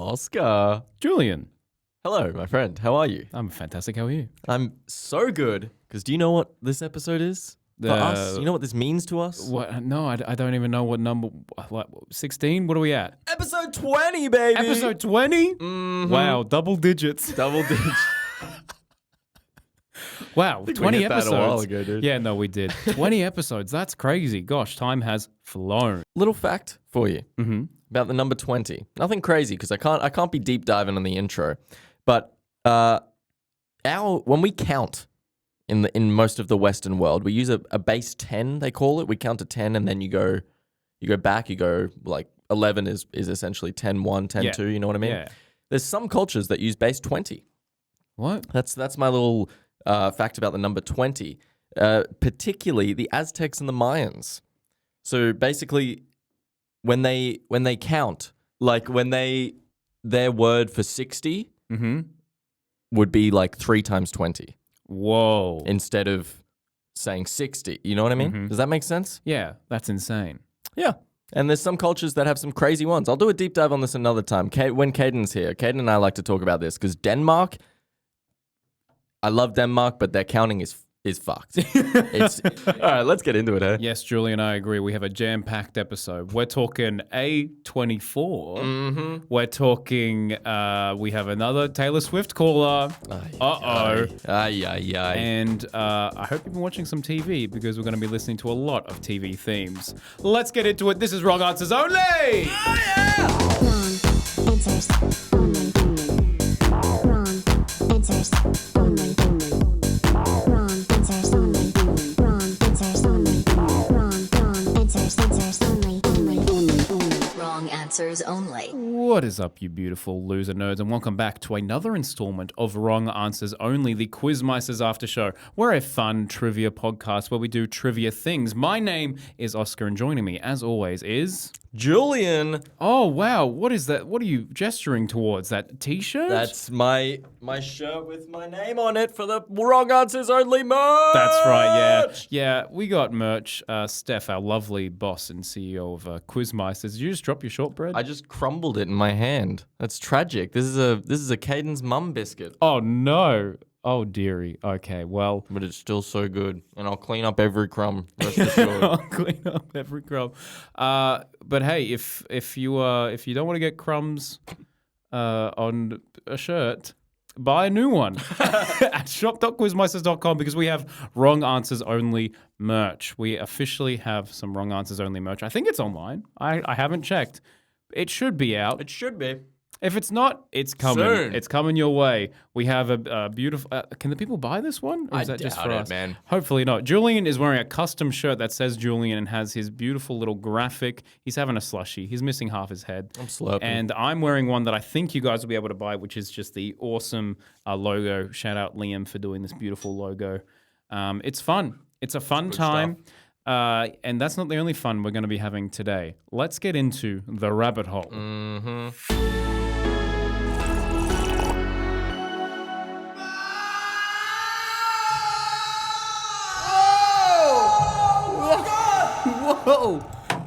Oscar. Julian. Hello, my friend. How are you? I'm fantastic. How are you? I'm so good. Because do you know what this episode is? For us? You know what this means to us? What? No, I don't even know what number. Like 16? What are we at? Episode 20, baby. Episode 20? Mm-hmm. Wow, double digits. Double digits. Wow, I think 20 we hit that episodes. a while ago, dude. Yeah, no, we did. 20 episodes. That's crazy. Gosh, time has flown. Little fact for you Mm-hmm. about the number 20. Nothing crazy because I can't be deep diving on the intro. But when we count in most of the Western world, we use a base 10, they call it. We count to 10 and then you go back, you go like 11 is essentially 10 1, 10 2, you know what I mean? Yeah. There's some cultures that use base 20. What? That's my little fact about the number 20. Particularly the Aztecs and the Mayans. So basically when they count, like their word for 60 Mm-hmm. would be like 3 times 20 Whoa. instead of saying 60. You know what I mean? Mhm. Does that make sense? Yeah, that's insane. Yeah. And there's some cultures that have some crazy ones. I'll do a deep dive on this another time. When Cayden's here, Cayden and I like to talk about this because Denmark, I love Denmark, but their counting is fucked. All right, let's get into it, eh? Yes, Julian, I agree. We have a jam-packed episode. We're talking A24. Mm-hmm. We're talking, we have another Taylor Swift caller. Uh-oh. Ay. And I hope you've been watching some TV because we're going to be listening to a lot of TV themes. Let's get into it. This is Wrong Answers Only. Oh, yeah! Wrong answers only. Wrong answers only. Wrong answers only. Wrong answers only. Wrong answers only. Wrong answers only. What is up, you beautiful loser nerds, and welcome back to another installment of Wrong Answers Only, the Quizmeisters After Show. We're a fun trivia podcast where we do trivia things. My name is Oscar, and joining me, as always, is... Julian. Oh, wow. What is that? What are you gesturing towards? That T-shirt? That's my shirt with my name on it for the Wrong Answers Only merch. That's right, yeah. Yeah, we got merch. Steph, our lovely boss and CEO of Quizmeisters. Did you just drop your shortbread? I just crumbled it in my hand. That's tragic. This is a Cayden's mum biscuit, Oh, no. Oh, dearie. Okay, well... but it's still so good, and I'll clean up every crumb. Rest assured. I'll clean up every crumb. But hey, if you don't want to get crumbs on a shirt, buy a new one at shop.quizmeisters.com because we have Wrong Answers Only merch. We officially have some Wrong Answers Only merch. I think it's online. I haven't checked. It should be out. It should be. If it's not, it's coming. Soon. It's coming your way. We have a beautiful... can the people buy this one? Or is I that just doubt for it, us? man. Hopefully not. Julian is wearing a custom shirt that says Julian and has his beautiful little graphic. He's having a slushie. He's missing half his head. I'm slurping. And I'm wearing one that I think you guys will be able to buy, which is just the awesome logo. Shout out Liam for doing this beautiful logo. It's fun. It's a fun time. And that's not the only fun we're going to be having today. Let's get into the rabbit hole. Mm-hmm.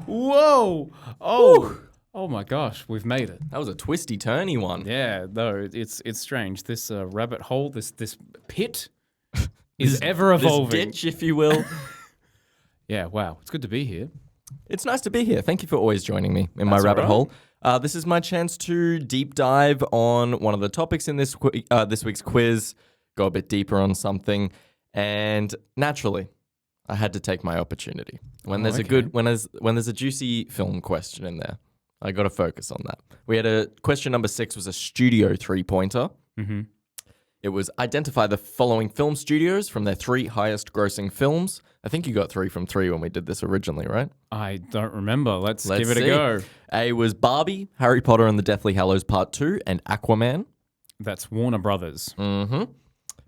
Whoa! Oh my gosh, we've made it. That was a twisty, turny one. Yeah, no, it's strange. This rabbit hole, this pit, is ever evolving. This ditch, if you will. Yeah, wow, it's good to be here. It's nice to be here. Thank you for always joining me in my That's rabbit all hole. This is my chance to deep dive on one of the topics in this week's quiz, go a bit deeper on something, and naturally, I had to take my opportunity. When there's when there's a juicy film question in there, I got to focus on that. We had a question number 6 was a studio 3-pointer. Mm-hmm. It was identify the following film studios from their 3 highest grossing films. I think you got 3 from 3 when we did this originally, right? I don't remember. Let's give it see. a go. A was Barbie, Harry Potter and the Deathly Hallows Part 2, and Aquaman. That's Warner Brothers. Mm-hmm.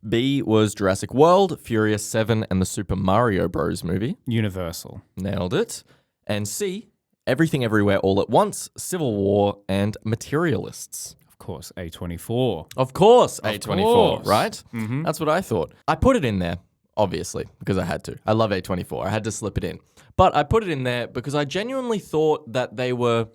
B was Jurassic World, Furious 7, and the Super Mario Bros. Movie. Universal. Nailed it. And C, Everything Everywhere All at Once, Civil War, and Materialists. Of course, A24. Of course, Of A24, course. right? Mm-hmm. That's what I thought. I put it in there, obviously, because I had to. I love A24. I had to slip it in. But I put it in there because I genuinely thought that they were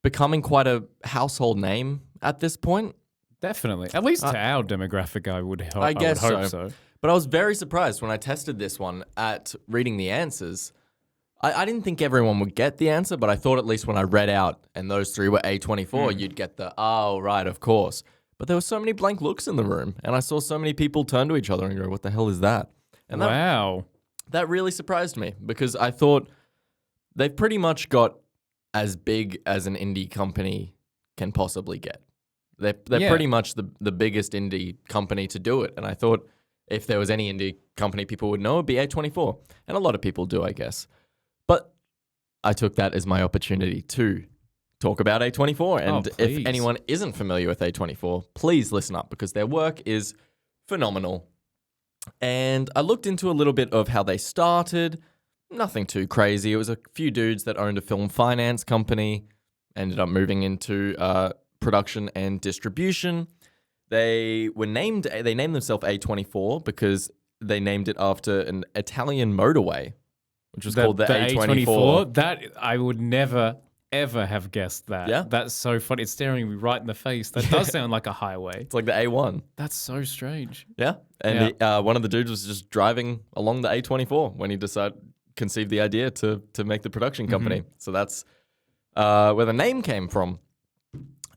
becoming quite a household name at this point. Definitely. At least to our demographic, I would hope so. But I was very surprised when I tested this one at reading the answers. I didn't think everyone would get the answer, but I thought at least when I read out and those three were A24, you'd get the, oh, right, of course. But there were so many blank looks in the room, and I saw so many people turn to each other and go, what the hell is that? And Wow. that really surprised me because I thought they've pretty much got as big as an indie company can possibly get. They're pretty much the biggest indie company to do it. And I thought if there was any indie company people would know, it'd be A24. And a lot of people do, I guess. But I took that as my opportunity to talk about A24. And if anyone isn't familiar with A24, please listen up because their work is phenomenal. And I looked into a little bit of how they started. Nothing too crazy. It was a few dudes that owned a film finance company, ended up moving into production and distribution. They named themselves A24 because they named it after an Italian motorway, which was called the A24. That I would never ever have guessed that. Yeah. That's so funny. It's staring me right in the face. That does sound like a highway. It's like the A1. That's so strange. Yeah. And one of the dudes was just driving along the A24 when he conceived the idea to make the production company. So that's where the name came from.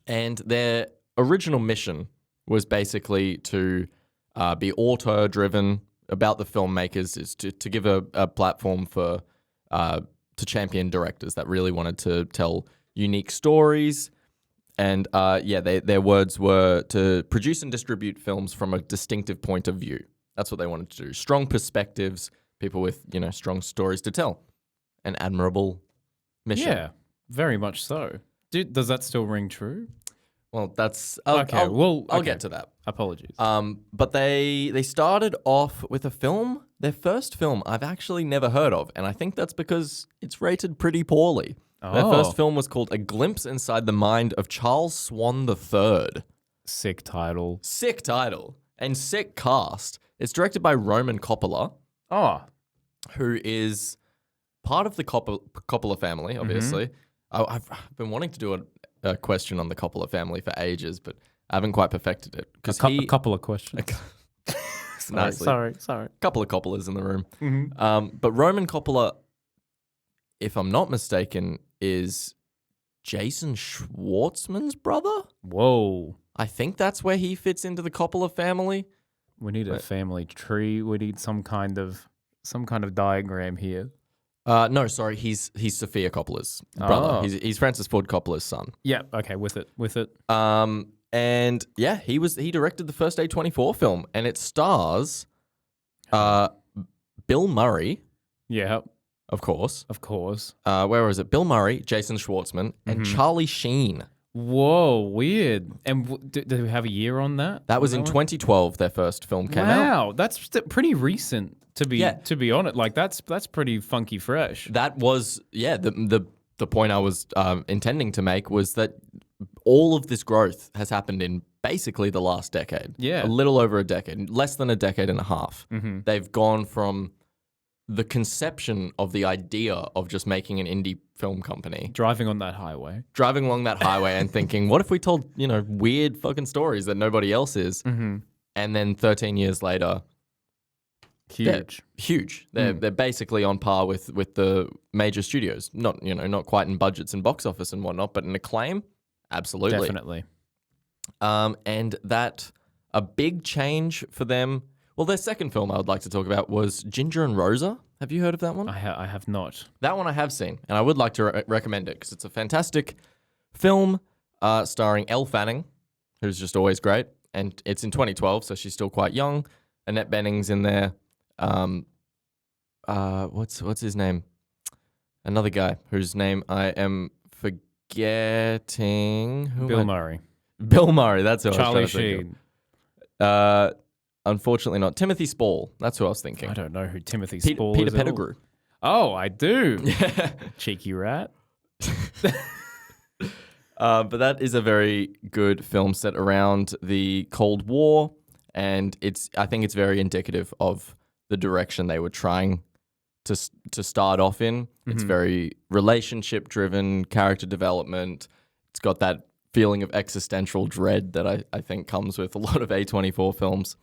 And their original mission was basically to be auteur-driven about the filmmakers, is to give a platform for to champion directors that really wanted to tell unique stories. And their words were to produce and distribute films from a distinctive point of view. That's what they wanted to do. Strong perspectives, people with strong stories to tell. An admirable mission. Yeah, very much so. Does that still ring true? Well, that's I'll get to that. Apologies. But they started off with a film. Their first film I've actually never heard of, and I think that's because it's rated pretty poorly. Their first film was called A Glimpse Inside the Mind of Charles Swan III. Sick title. Sick title and sick cast. It's directed by Roman Coppola, who is part of the Coppola family, obviously. I've been wanting to do a question on the Coppola family for ages, but I haven't quite perfected it. A couple of questions. Sorry. A couple of Coppolas in the room. But Roman Coppola, if I'm not mistaken, is Jason Schwartzman's brother? Whoa. I think that's where he fits into the Coppola family. We need a family tree. We need some kind of diagram here. No, sorry, he's Sofia Coppola's brother. He's Francis Ford Coppola's son. Yeah, okay, with it. And yeah, he directed the first A24 film, and it stars Bill Murray. Yeah. Of course. Where was it? Bill Murray, Jason Schwartzman, and Charlie Sheen. Whoa, weird. And do we have a year on that? That was in 2012. Their first film came out. Wow, that's pretty recent to be honest. Like that's pretty funky fresh. That was the point I was intending to make was that all of this growth has happened in basically the last decade. Yeah, a little over a decade, less than a decade and a half. They've gone from the conception of the idea of just making an indie film company, driving along that highway and thinking, what if we told weird fucking stories that nobody else is? And then 13 years later, huge. They're basically on par with the major studios. Not quite in budgets and box office and whatnot, but in acclaim, absolutely, definitely. And that a big change for them. Well, their second film I would like to talk about was Ginger and Rosa. Have you heard of that one? I have not. That one I have seen, and I would like to recommend it because it's a fantastic film starring Elle Fanning, who's just always great, and it's in 2012, so she's still quite young. Annette Bening's in there. What's his name? Another guy whose name I am forgetting. Bill Murray. Bill Murray, that's who Charlie I was trying to think Sheen. of. Unfortunately not. Timothy Spall. That's who I was thinking. I don't know who Timothy Spall Peter is. Pettigrew. Oh, I do. Cheeky rat. But that is a very good film set around the Cold War, and I think it's very indicative of the direction they were trying to start off in. It's very relationship driven, character development. It's got that feeling of existential dread that I think comes with a lot of A24 films.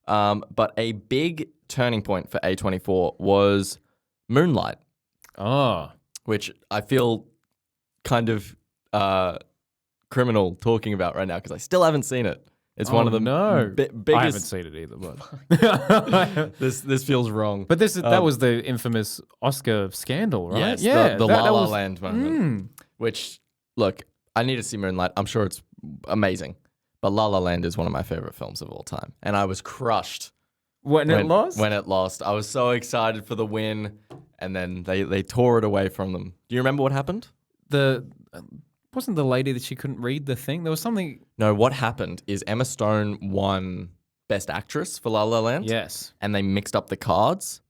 But a big turning point for A24 was Moonlight, Oh. which I feel kind of criminal talking about right now because I still haven't seen it. It's one of the biggest. I haven't seen it either, but This feels wrong. but that was the infamous Oscar scandal, right? Yes, the La La was- Land moment. Which, look, I need to see Moonlight. I'm sure it's amazing. But La La Land is one of my favorite films of all time. And I was crushed When it lost? When it lost. I was so excited for the win. And then they tore it away from them. Do you remember what happened? Wasn't the lady that she couldn't read the thing? There was something. No, what happened is Emma Stone won Best Actress for La La Land. Yes. And they mixed up the cards.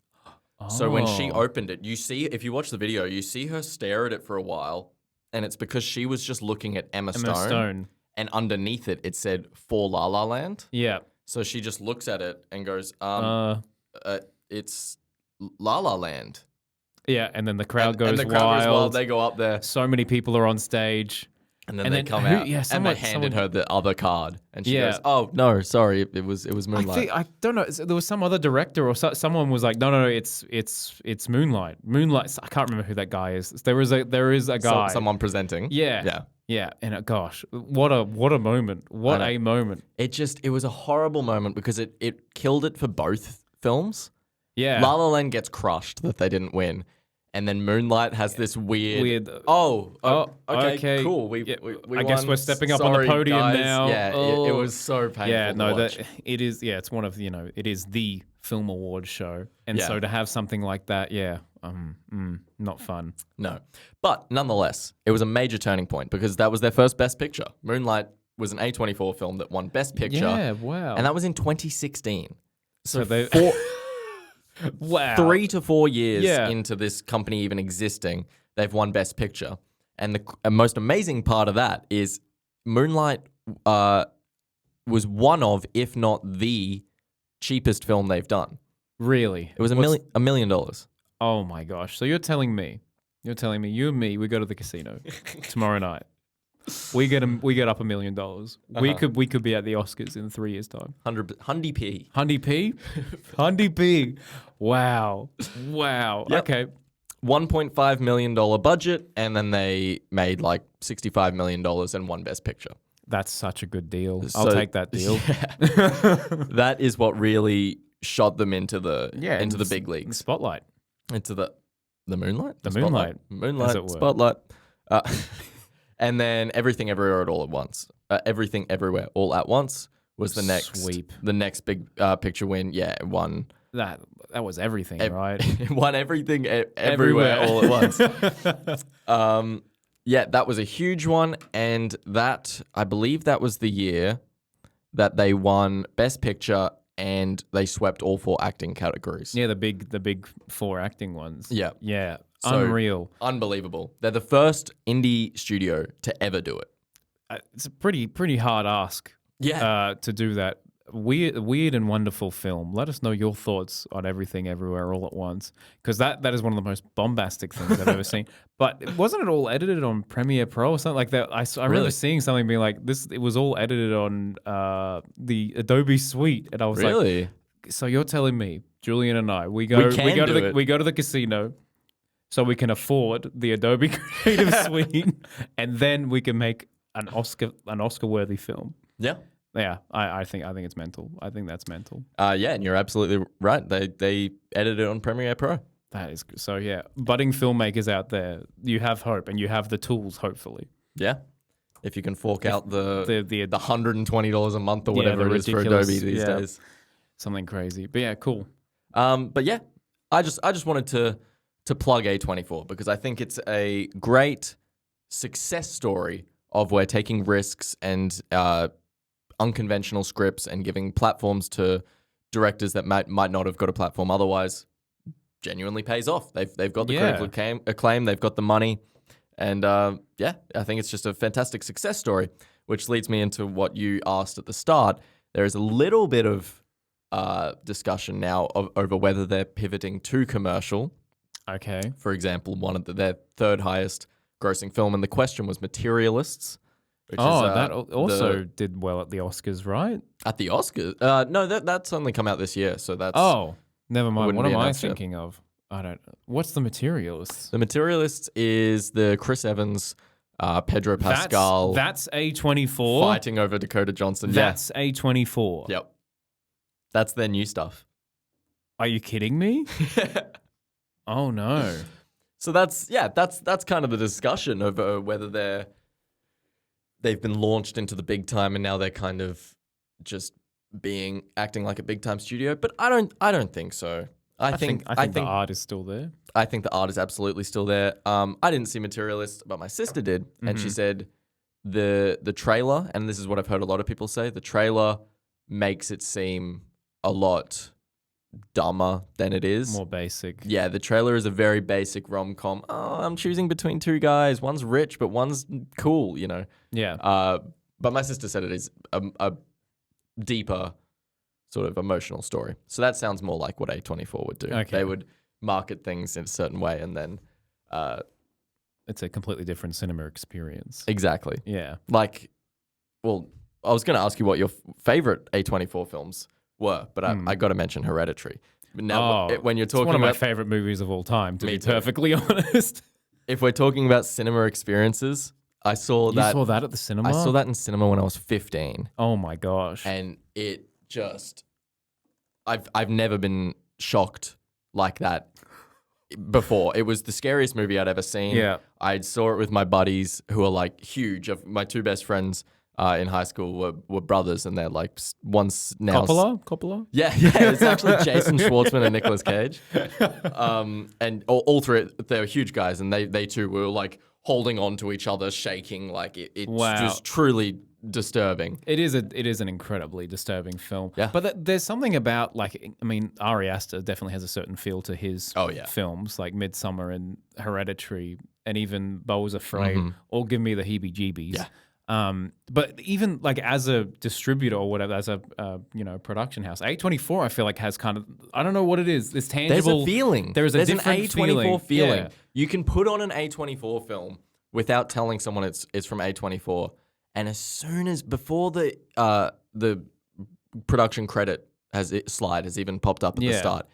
So when she Oh. opened it, if you watch the video, you see her stare at it for a while. And it's because she was just looking at Emma Stone. And underneath it, it said for La La Land. Yeah. So she just looks at it and goes, it's La La Land. Yeah, and then the crowd goes and the crowd wild. goes wild. They go up there. So many people are on stage. And then they come out. Yeah, and they handed her the other card. And she goes, oh, no, sorry. It was Moonlight. I don't know. There was some other director or someone was like, no, it's Moonlight. Moonlight. I can't remember who that guy is. There is a guy. Someone presenting. Yeah. Yeah. And gosh, what a moment. What a moment. It was a horrible moment because it killed it for both films. Yeah. La La Land gets crushed that they didn't win. And then Moonlight has this weird. Okay, cool. We I guess won. we're stepping up on the Sorry, podium guys. now. Yeah, it was so painful. Yeah, no, to watch. it is. Yeah, it's one of it is the film awards show, and Yeah. so to have something like that, not fun. No, but nonetheless, it was a major turning point because that was their first Best Picture. Moonlight was an A24 film that won Best Picture. Yeah, wow. And that was in 2016. So they- wow, 3 to 4 years Yeah. into this company even existing, they've won Best Picture. And the most amazing part of that is Moonlight was one of, if not the cheapest film they've done. Really? It was $1 million. Oh my gosh! So you're telling me, you and me, we go to the casino tomorrow night. We get up $1 million. We could be at the Oscars in 3 years' time. 100 P. Hundy P, Hundy P. Wow. Yep. Okay. $1.5 million budget, and then they made like $65 million and won Best Picture. That's such a good deal. So- I'll take that deal. That is what really shot them into the big The leagues, spotlight. into the Moonlight, The Spotlight? as it Moonlight, were. Spotlight, and then Everything Everywhere All at Once. Everything Everywhere All at Once was the next Sweep. the next big picture win. Yeah, it won. That was everything, right? It won everything everywhere all at once. Yeah, that was a huge one, and that I believe that was the year that they won Best Picture and they swept all 4 acting categories. Yeah, the big 4 acting ones. Yeah. Yeah. So- Unreal. Unbelievable. They're the first indie studio to ever do it. It's a pretty hard ask. Yeah. To do that. Weird and wonderful film. Let us know your thoughts on Everything Everywhere All at Once, because that is one of the most bombastic things I've ever seen. But wasn't it all edited on Premiere Pro or something like that? I remember Really? seeing something being like this. It was all edited on the Adobe Suite, and I was like, Really? so you're telling me, Julian and I, we go to the casino, so we can afford the Adobe Creative Suite, and then we can make an Oscar worthy film. Yeah. Yeah, I think it's mental. I think that's mental. Yeah, and you're absolutely right. They edited it on Premiere Pro. That is so. Yeah, budding filmmakers out there, you have hope, and you have the tools. Hopefully, Yeah. If you can fork out the the $120 a month or whatever the it is for ridiculous- Adobe these yeah. days. something crazy. But yeah, cool. But yeah, I just wanted to plug A24 because I think it's a great success story of where taking risks and unconventional scripts and giving platforms to directors that might not have got a platform otherwise genuinely pays off. They've got the critical acclaim, they've got the money, and yeah, I think it's just a fantastic success story. Which leads me into what you asked at the start. There is a little bit of discussion now over whether they're pivoting to commercial. Okay. For example, one of their third highest grossing film, and the question was Materialists. Which Oh, is, that also did well at the Oscars, right? at the Oscars. No, that's only come out this year, so that's Oh, never mind. wouldn't What be am I announced yet. thinking of? I don't. What's The Materialists? The Materialist is the Chris Evans, Pedro Pascal That's A24. fighting over Dakota Johnson. That's A24. Yeah. Yep. That's their new stuff. Are you kidding me? Oh no. So that's kind of the discussion over whether they've been launched into the big time and now they're kind of just acting like a big time studio. But I don't think so. I think the art is still there. I think the art is absolutely still there. I didn't see Materialist, but my sister did, and she said the trailer, and this is what I've heard a lot of people say, the trailer makes it seem a lot dumber than it is. More basic. Yeah, the trailer is a very basic rom-com. Oh, I'm choosing between two guys. One's rich, but one's cool, you know. Yeah. But my sister said it is a deeper sort of emotional story. So that sounds more like what A24 would do. Okay. They would market things in a certain way and then... It's a completely different cinema experience. exactly. Yeah. Like, well, I was going to ask you what your favorite A24 films were, but I got to mention Hereditary. Now, when you're talking it's one of my about... favorite movies of all time, to Me be too. perfectly honest. If we're talking about cinema experiences, I saw You that... saw that at the cinema? I saw that in cinema when I was 15. Oh my gosh. And it just... I've never been shocked like that before. It was the scariest movie I'd ever seen. Yeah. I saw it with my buddies who are like huge. My two best friends in high school were brothers, and they're like one's now... Coppola? Yeah, it's actually Jason Schwartzman and Nicolas Cage. And all three, they're huge guys, and they too were like holding on to each other, shaking. Like it's Wow. just truly disturbing. It is an incredibly disturbing film. Yeah. But there's something about, like, I mean, Ari Aster definitely has a certain feel to his films, like Midsummer and Hereditary, and even Beau Was Afraid, all give me the heebie-jeebies. Yeah. But even like as a distributor or whatever, as a production house, A24 I feel like has kind of, I don't know what it is. It's tangible. There's a feeling. There's an different A24 feeling. Yeah. You can put on an A24 film without telling someone it's from A24, and as soon as before the production credit slide has even popped up at the start,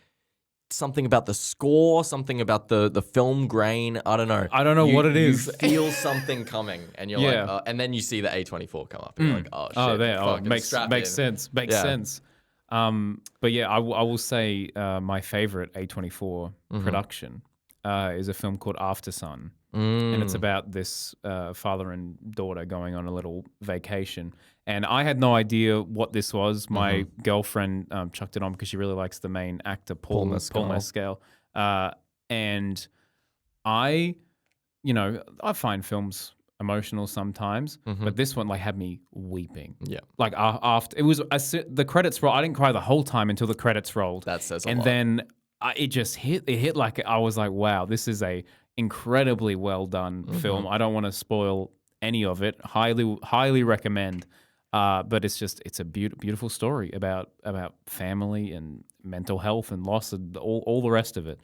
something about the score, something about the film grain. I don't know. I don't know what it is. You feel something coming, and you're like, and then you see the A24 come up, and you're like, oh shit. Oh, there. Oh, fucking makes strap in. sense. Makes sense. But yeah, I will say my favorite A24 production is a film called After Sun. And it's about this father and daughter going on a little vacation. And I had no idea what this was. My girlfriend chucked it on because she really likes the main actor, Paul Mescal. And I find films emotional sometimes, but this one had me weeping. Yeah. Like after it was the credits rolled. I didn't cry the whole time until the credits rolled. That says a and lot. then it just hit. It hit like I was like, wow, this is a incredibly well done film. I don't want to spoil any of it. Highly recommend. But it's a beautiful story about family and mental health and loss and all the rest of it.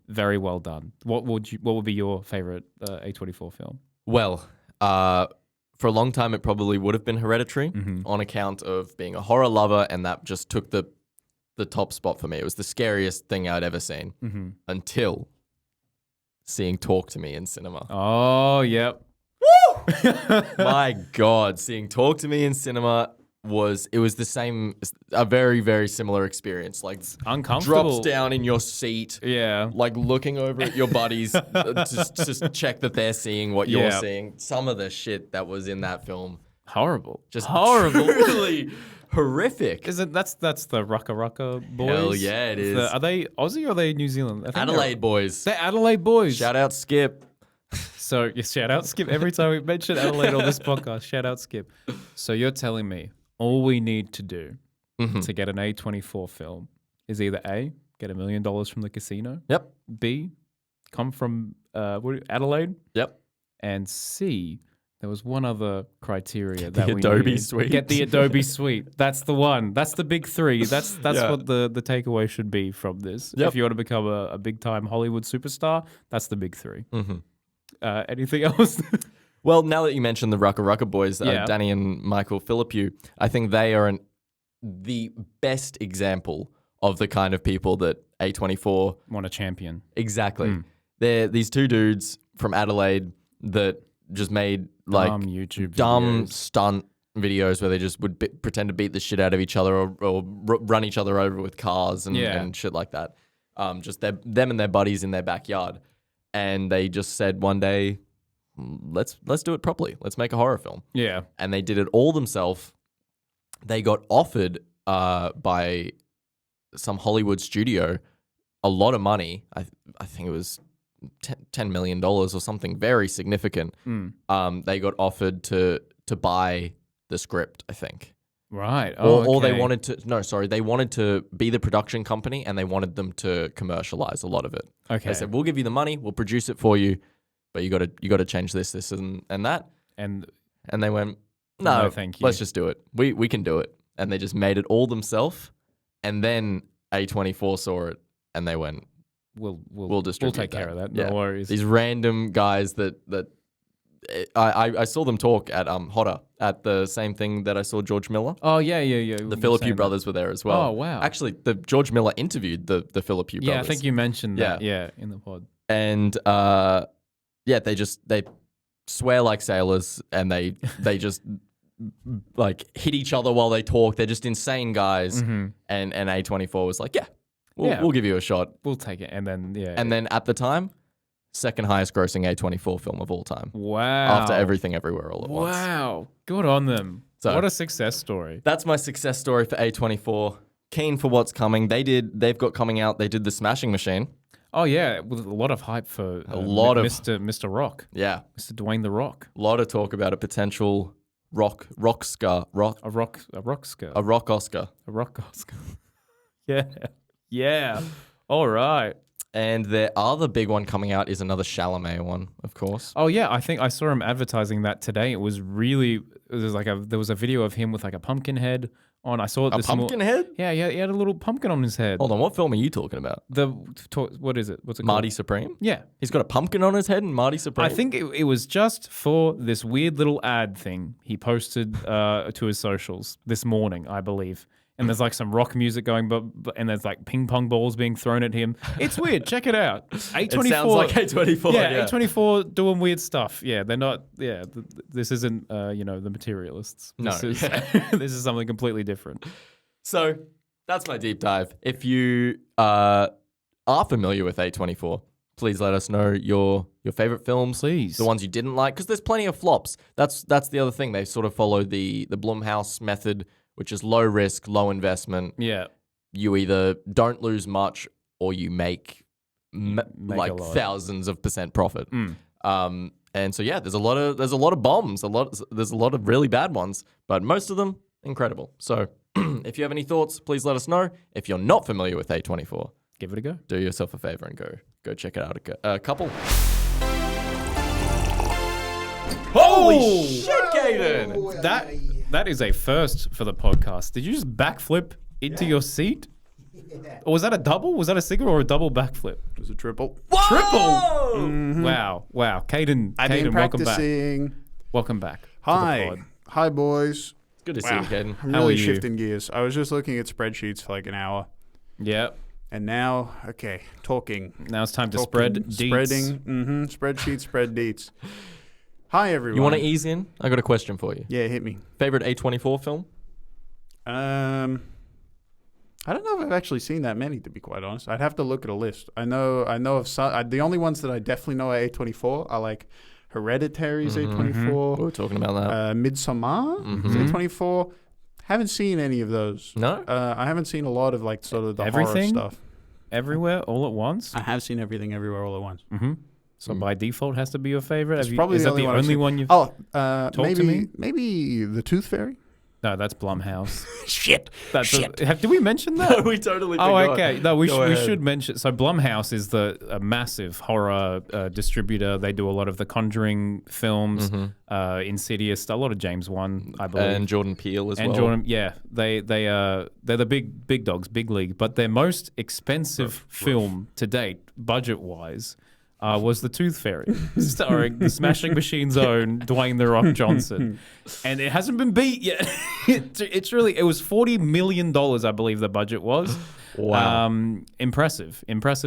Very well done. What would be your favorite A24 film? Well, for a long time, it probably would have been Hereditary on account of being a horror lover, and that just took the top spot for me. It was the scariest thing I'd ever seen until seeing Talk to Me in cinema. Oh, yep. My God, seeing Talk to Me in cinema was the same, a very, very similar experience. Like Uncomfortable. drops down in your seat. Yeah. Like looking over at your buddies just check that they're seeing what you're seeing. Some of the shit that was in that film. Horrible. Just horrible. Truly horrific. Isn't that's the Rucka boys? Hell yeah, it is. Are they Aussie or are they New Zealand? I think Adelaide boys. They're Adelaide boys. Shout out Skip. So shout out Skip every time we mention Adelaide on this podcast. Shout out Skip. So you're telling me all we need to do to get an A24 film is either A, get $1 million from the casino. Yep. B, come from Adelaide. Yep. And C, there was one other criteria that we Adobe needed. Suite. Get the Adobe Suite. That's the one. That's the big three. That's what the takeaway should be from this. Yep. If you want to become a big time Hollywood superstar, that's the big three. Anything else? Well, now that you mentioned the Rucka Rucka boys, Yeah. Danny and Michael Philippe, I think they are the best example of the kind of people that A24 Want a champion. exactly. They're these two dudes from Adelaide that just made like Dumb YouTube dumb videos. stunt videos where they just would pretend to beat the shit out of each other or run each other over with cars and shit like that. Just them and their buddies in their backyard, and they just said one day, let's do it properly. Let's make a horror film. Yeah. And they did it all themselves. They got offered by some Hollywood studio a lot of money. I think it was $10 million or something very significant. They got offered to buy the script, I think. Right. Or they okay. wanted to, they wanted to be the production company and they wanted them to commercialize a lot of it. Okay. They said, we'll give you the money, we'll produce it for you, but you got to change this and that. And And they went, no, No, thank you. let's just do it. We can do it. And they just made it all themselves. And then A24 saw it and they went, we'll distribute take care of that. Yeah. No worries. These random guys that I saw them talk at Hotter at the same thing that I saw George Miller. Oh yeah. The Philippe brothers were there as well. Oh, wow. Actually, the George Miller interviewed the Philippe brothers. Yeah, I think you mentioned that. Yeah, in the pod. And they swear like sailors and they just like hit each other while they talk. They're just insane guys. And A24 was like, we'll give you a shot. We'll take it. And then And then at the time, second highest grossing A24 film of all time. wow. After Everything Everywhere All at Once. Wow. Good on them. So- What a success story. That's my success story for A24. Keen for what's coming. They've got coming out. They did The Smashing Machine. Oh yeah, with a lot of hype for Mr. Rock, Yeah. Mr. Dwayne the Rock, A lot of talk about a potential rock Oscar. a rock Oscar. Yeah. All right. And their other big one coming out is another Chalamet one, of course. Oh yeah, I think I saw him advertising that today. It was there was a video of him with like a pumpkin head on. I saw it A this pumpkin head? Yeah, he had a little pumpkin on his head. Hold on, what film are you talking about? What is it? What's it Marty called? Supreme? Yeah. He's got a pumpkin on his head and Marty Supreme? I think it was just for this weird little ad thing he posted to his socials this morning, I believe. And there's like some rock music going, and there's like ping pong balls being thrown at him. It's weird. Check it out. A24. It sounds like A24. Yeah, A24 doing weird stuff. Yeah, they're not. Yeah, this isn't. The materialists. No. This is, this is something completely different. So that's my deep dive. If you are familiar with A24, please let us know your favorite films. Please. The ones you didn't like, because there's plenty of flops. That's the other thing. They sort of follow the Blumhouse method, which is low risk, low investment. Yeah. You either don't lose much or you make like a lot. thousands of % profit. And so there's a lot of bombs. There's a lot of really bad ones, but most of them incredible. So if you have any thoughts, please let us know. If you're not familiar with A24, Give it a go. do yourself a favor and go check it out. A couple. Holy shit, Cayden! That is a first for the podcast. Did you just backflip into your seat? Or was that a double? Was that a single or a double backflip? It was a triple. Triple! Wow. Cayden, I've been welcome back. practicing. Welcome back. to the Hi. pod. Hi, boys. Good to see you, Cayden. I'm How really are you? shifting gears. I was just looking at spreadsheets for like an hour. Yeah. And now, talking. Now it's time to Talking, spread deets. Spreading. Spreadsheets, spread deets. Hi, everyone. You want to ease in? I got a question for you. Yeah, hit me. Favorite A24 film? I don't know if I've actually seen that many, to be quite honest. I'd have to look at a list. I know of some. The only ones that I definitely know are A24 are like Hereditary's A24. We were talking about that. Midsommar is A24. Haven't seen any of those. No? I haven't seen a lot of like sort of the Everything? horror stuff. Everywhere, all at once. I have seen Everything Everywhere All at Once. So by default has to be your favorite. It's probably is the that the I've only seen. one you've... Oh, to me? maybe The Tooth Fairy. No, that's Blumhouse. Shit. Did we mention that? we totally Oh, forgot. okay. No, we Go ahead. should mention. So Blumhouse is a massive horror distributor. They do a lot of the Conjuring films, Insidious, a lot of James Wan, I believe, And Jordan Peele as and well. Jordan. Yeah, they're the big dogs, big league. But their most expensive film to date, budget wise, was The Tooth Fairy, starring the Smashing Machine's own Dwayne "The Rock" Johnson, and it hasn't been beat yet. It was $40 million, I believe the budget was. Wow. Impressive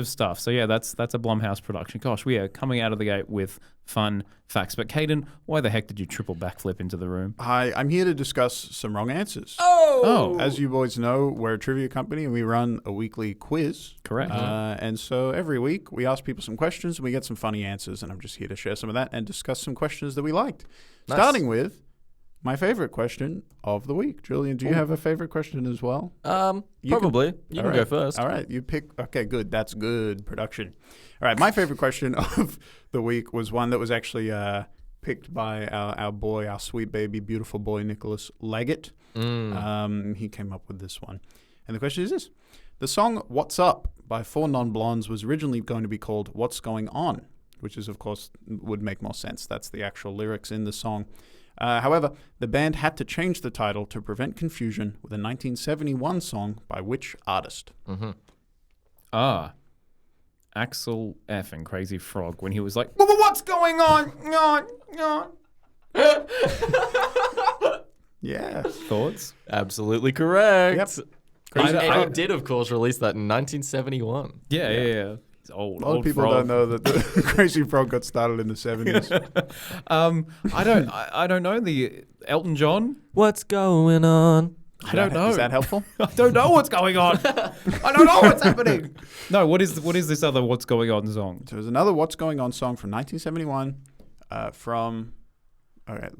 stuff. So yeah, that's a Blumhouse production. Gosh, we are coming out of the gate with fun facts. But Cayden, why the heck did you triple backflip into the room? Hi, I'm here to discuss some wrong answers. Oh, As you boys know, we're a trivia company and we run a weekly quiz. correct. And so every week we ask people some questions and we get some funny answers. And I'm just here to share some of that and discuss some questions that we liked. Nice. Starting with my favorite question of the week. Julian, do you have a favorite question as well? Probably. You can go first. All right, you pick. Okay, good. That's good production. All right, my favorite question of the week was one that was actually picked by our boy, our sweet baby, beautiful boy, Nicholas Leggett. He came up with this one. And the question is this. The song What's Up by Four Non-Blondes was originally going to be called What's Going On, which is, of course, would make more sense. That's the actual lyrics in the song. However, the band had to change the title to prevent confusion with a 1971 song by which artist? Axel F and Crazy Frog when he was like, "What's going on?" Yeah. Thoughts? Absolutely correct. Yep. And it did, of course, release that in 1971. Yeah. It's old. A lot of people frog. don't know that the Crazy Frog got started in the 70s. I don't know the Elton John. What's going on? I don't know. Is that helpful? I don't know what's going on. I don't know what's happening. No, what is this other What's Going On song? So there's another What's Going On song from 1971 from... All right,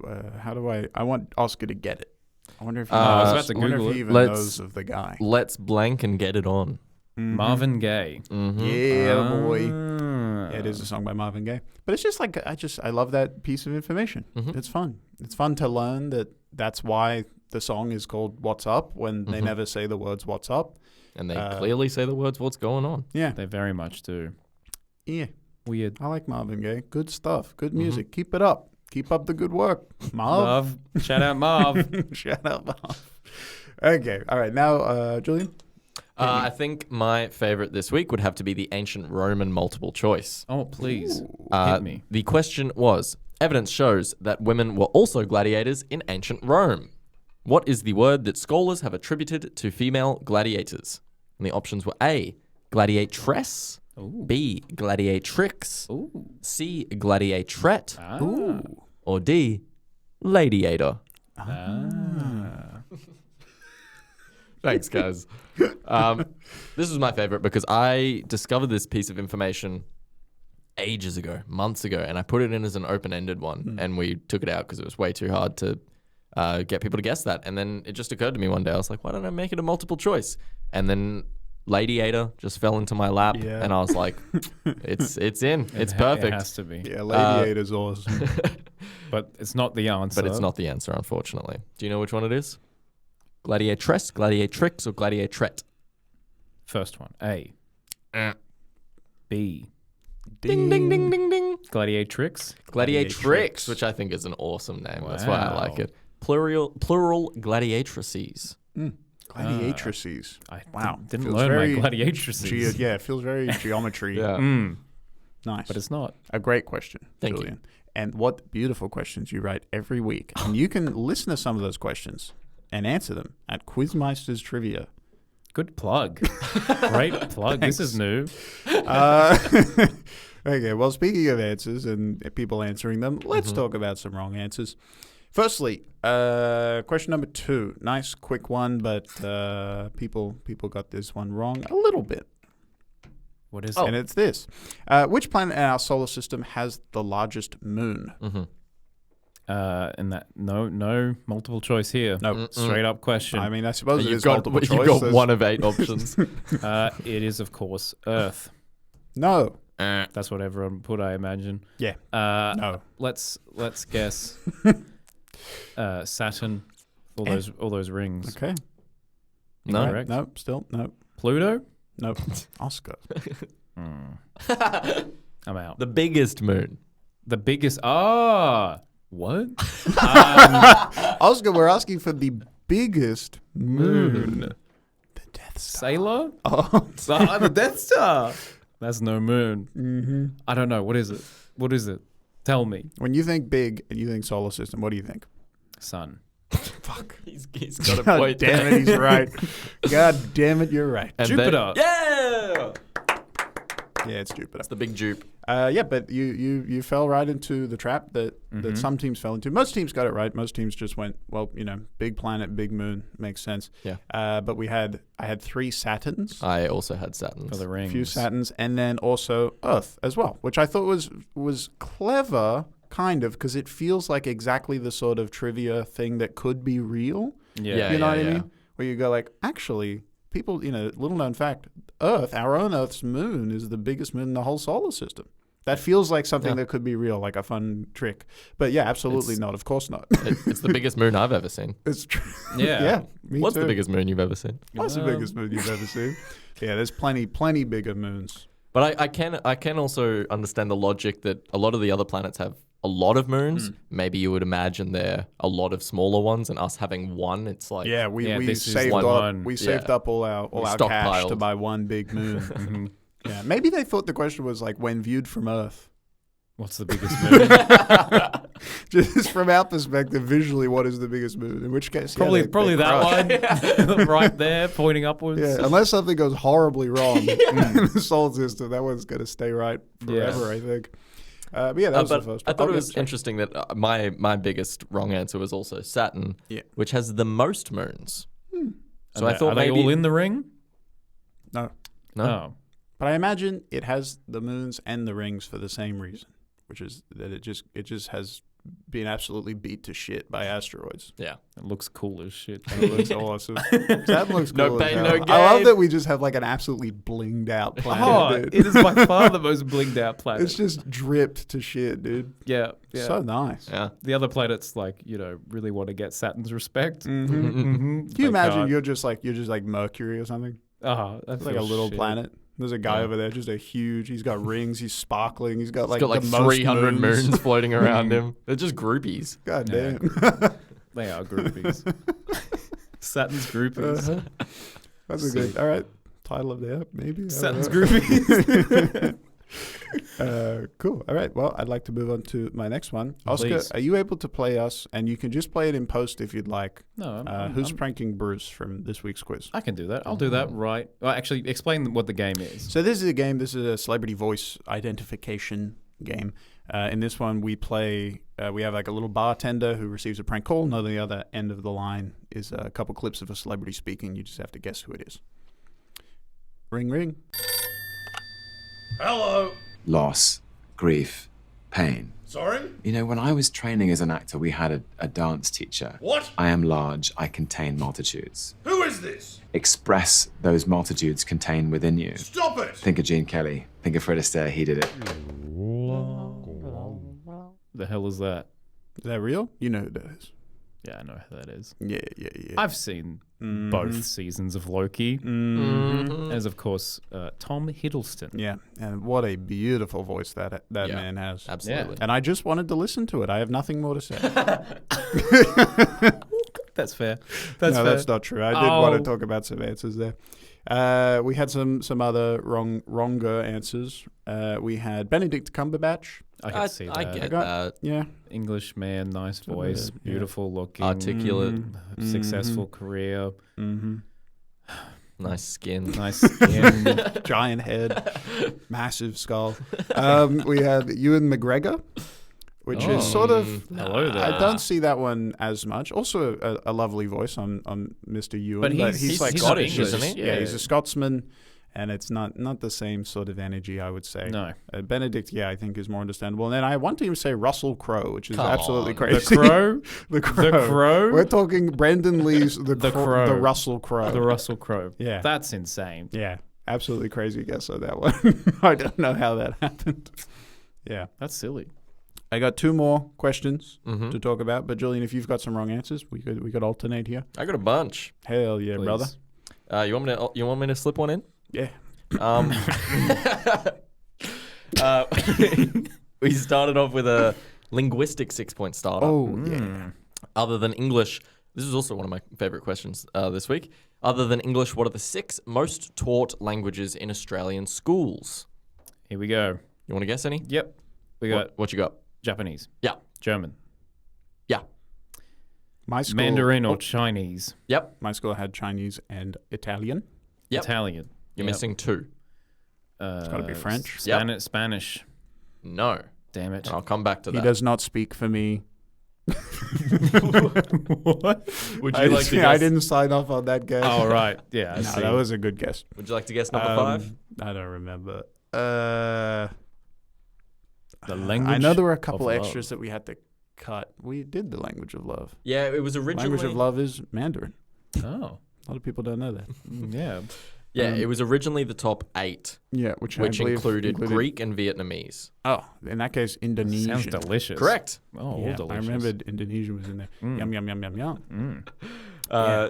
I want Oscar to get it. I wonder if he, I was about to I wonder Google if he it. even knows of the guy. Let's blank and get it on. Marvin Gaye. Yeah, boy. Yeah, it is a song by Marvin Gaye. But it's just like, I love that piece of information. It's fun. It's fun to learn that that's why the song is called What's Up when they never say the words What's Up. And they clearly say the words, what's going on? Yeah. They very much do. Yeah. Weird. I like Marvin Gaye. Good stuff. Good music. Keep it up. Keep up the good work. Marv. Shout out Marv. Shout out, Marv. Okay. All right. Now, Julian? I think my favorite this week would have to be the ancient Roman multiple choice. Oh, please. Uh, Hit me. The question was, evidence shows that women were also gladiators in ancient Rome. What is the word that scholars have attributed to female gladiators? And the options were A, gladiatress, B, gladiatrix, C, gladiatrette, or D, gladiator. Thanks, guys. This is my favorite because I discovered this piece of information ages ago, months ago, and I put it in as an open-ended one, and we took it out because it was way too hard to get people to guess that. And then it just occurred to me one day, I was like, why don't I make it a multiple choice? And then Gladiator just fell into my lap, and I was like, it's in. It's perfect. It has to be. Yeah, Gladiator's awesome. But it's not the answer. But it's not the answer, unfortunately. Do you know which one it is? Gladiatress, gladiatrix, or gladiatrette? First one. A. B. Ding, ding, ding, ding, ding. Gladiatrix. Gladiatrix, which I think is an awesome name. That's why I like it. Plural gladiatrices. Gladiatrices. I Wow. didn't Feels learn very my gladiatrices. Yeah, it feels very geometry. Yeah. Nice. But it's not. A great question, Thank Julian. And what beautiful questions you write every week. And you can listen to some of those questions and answer them at Quizmeister's Trivia. Good plug. Great plug. This is new. Okay, well, speaking of answers and people answering them, let's talk about some wrong answers. Firstly, question number 2. Nice, quick one, but people got this one wrong a little bit. What is And it's this. Which planet in our solar system has the largest moon? And that no multiple choice here. No. Straight up question. I mean, I suppose it You've is got multiple choice. There's- one of 8 options. It is of course Earth. No. That's what everyone put, I imagine. Yeah. No. Let's guess. Saturn. All those rings. Okay. No. Correct. No. Still. No. Pluto. No. Oscar. I'm out. The biggest moon. The biggest. What? Oscar, we're asking for the biggest moon. The Death Star. Sailor. Oh, The Death Star. That's no moon. Mm-hmm. I don't know. What is it? What is it? Tell me. When you think big and you think solar system, what do you think? Sun. Fuck. He's got a God point. damn it, he's right. God damn it, you're right. And Jupiter. Yeah! Yeah, it's Jupiter. That's the big jupe. Yeah, but you fell right into the trap that some teams fell into. Most teams got it right. Most teams just went, well, big planet, big moon, makes sense. Yeah. But I had 3 Saturns, I also had Saturns. For the a rings. few Saturns, and then also Earth as well, which I thought was clever, kind of, because it feels like exactly the sort of trivia thing that could be real. Yeah. You know what I yeah. mean? Where you go like, actually, people, little known fact, Earth, our own Earth's moon, is the biggest moon in the whole solar system. That feels like something that could be real, like a fun trick. But yeah, absolutely not. Of course not. It's the biggest moon I've ever seen. It's true. Yeah. Yeah. Me What's too. the biggest moon you've ever seen? What's the biggest moon you've ever seen? Yeah, there's plenty bigger moons. But I can also understand the logic that a lot of the other planets have a lot of moons. Maybe you would imagine there a lot of smaller ones, and us having one, it's like Yeah, we this is saved one. up. We saved Yeah. up all our cash stockpiled. to buy one big moon. Yeah, maybe they thought the question was like when viewed from Earth. What's the biggest moon? Just from our perspective, visually, what is the biggest moon? In which case, probably they that one right there, pointing upwards. Yeah, unless something goes horribly wrong in the solar system, that one's going to stay right forever, I think. But yeah, that was the first one. I thought it was interesting that my biggest wrong answer was also Saturn, which has the most moons. So I thought are they maybe all in the ring? No. No. Oh. But I imagine it has the moons and the rings for the same reason, which is that it just has been absolutely beat to shit by asteroids. Yeah. It looks cool as shit. And it looks awesome. That looks No cool. as pain, hell. no I love gain. that we just have like an absolutely blinged out planet, Oh, dude. it is by far the most blinged out planet. It's just dripped to shit, dude. yeah. So nice. Yeah. The other planets, like, really want to get Saturn's respect. Mm-hmm. Mm-hmm. Can you imagine you're just like Mercury or something? That's It's like a little planet. There's a guy over there, just he's got rings, he's sparkling, he's got like He's got like the most 300 moons floating around Mm. him. They're just groupies. God Yeah. damn. They are groupies. Saturn's groupies. That's a good, all right, title of the app, maybe. I don't Saturn's know. groupies. Cool. All right. Well, I'd like to move on to my next one. Oscar, Please. are you able to play us? And you can just play it in post if you'd like. No, Who's pranking Bruce from this week's quiz? I can do that. I'll do that right. Well, actually, explain what the game is. So this is a game. This is a celebrity voice identification game. In this one, we play. We have like a little bartender who receives a prank call. And on the other end of the line is a couple clips of a celebrity speaking. You just have to guess who it is. Ring, ring. Hello. Loss, grief, pain. Sorry? You know, when I was training as an actor, we had a dance teacher. What? I am large, I contain multitudes. Who is this? Express those multitudes contained within you. Stop it! Think of Gene Kelly. Think of Fred Astaire, he did it. The hell is that? Is that real? You know who that is. Yeah, I know who that is. Yeah. I've seen both seasons of Loki. As, of course, Tom Hiddleston. Yeah, and what a beautiful voice that man has. Absolutely. And I just wanted to listen to it. I have nothing more to say. That's fair. That's No, fair. that's not true. I did want Oh. to talk about some answers there. We had some other wronger answers. We had Benedict Cumberbatch. I can see that. I get got- that. Yeah, English man, nice voice, yeah. beautiful looking, Articulate, successful career, nice skin. nice skin. giant head, massive skull. We had Ewan McGregor, which is sort of. Hello there. I don't see that one as much. Also, a lovely voice on Mr. Ewan, But but he's like not Scottish, English, isn't he? Yeah, he's a Scotsman, and it's not the same sort of energy, I would say. No. Benedict, I think is more understandable. And then I want to even say Russell Crowe, which is Come absolutely on. crazy. The Crow? the Crow. The Crow? We're talking Brendan Lee's The Crow. The Russell Crowe. The Russell Crowe. Yeah. That's insane. Yeah, absolutely crazy guess on that one. I don't know how that happened. Yeah. That's silly. I got 2 more questions Mm-hmm. to talk about, but Julian, if you've got some wrong answers, we could alternate here. I got a bunch. Hell yeah, Please. brother. You want me to slip one in? Yeah. We started off with a linguistic 6-point starter. Oh, yeah. Other than English, this is also one of my favorite questions this week. Other than English, what are the 6 most taught languages in Australian schools? Here we go. You want to guess any? Yep. We got What you got? Japanese, Yeah. German, Yeah. My school, Mandarin or Chinese, Yep. My school had Chinese and Italian. Yep. Italian. You're missing 2. It's got to be French. Spanish. No. Damn it. And I'll come back to that. He does not speak for me. What? Would you like to guess? I didn't sign off on that guess. Oh, right. Yeah, I No, see. that was a good guess. Would you like to guess number 5? I don't remember. The language I know there were a couple of extras love. that we had to cut. We did the language of love. Yeah, it was originally. Language of love is Mandarin. Oh, A lot of people don't know that. yeah. Yeah, it was originally the top 8, Yeah, which which I believe included Greek and Vietnamese. Oh, in that case, Indonesian. Sounds delicious. Correct. Oh, all Yeah, delicious. I remembered Indonesian was in there. Yum, yum, yum, yum, yum.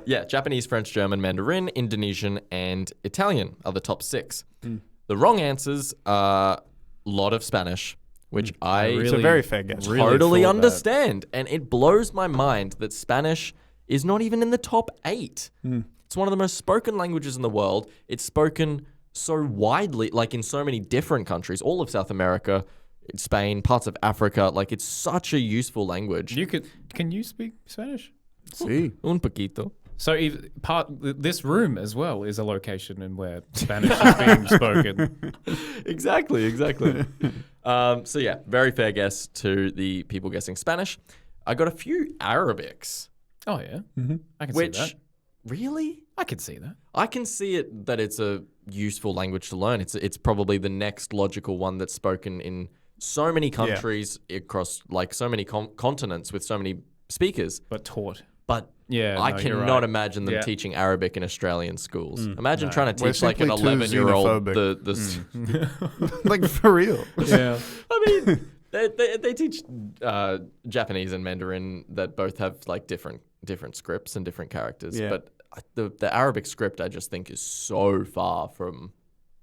Yeah, Japanese, French, German, Mandarin, Indonesian, and Italian are the top 6. Mm. The wrong answers are a lot of Spanish, which I It's a very fair guess. really totally thought that. understand. And it blows my mind that Spanish is not even in the top 8. It's one of the most spoken languages in the world. It's spoken so widely, like in so many different countries, all of South America, Spain, parts of Africa. Like, it's such a useful language. Can you speak Spanish? See, Un poquito. So this room as well is a location in where Spanish is being spoken. Exactly. So yeah, very fair guess to the people guessing Spanish. I got a few Arabics, Oh yeah, I can which see that. really, I can see that. I can see it that it's a useful language to learn. It's probably the next logical one that's spoken in so many countries across like so many continents with so many speakers. But taught. But Yeah, I no, you're cannot right. imagine them Yeah. teaching Arabic in Australian schools. Imagine trying to We're teach like an simply too 11-year-old xenophobic. Like for real. Yeah. I mean, they teach Japanese and Mandarin that both have like different scripts and different characters. Yeah. But the Arabic script, I just think, is so far from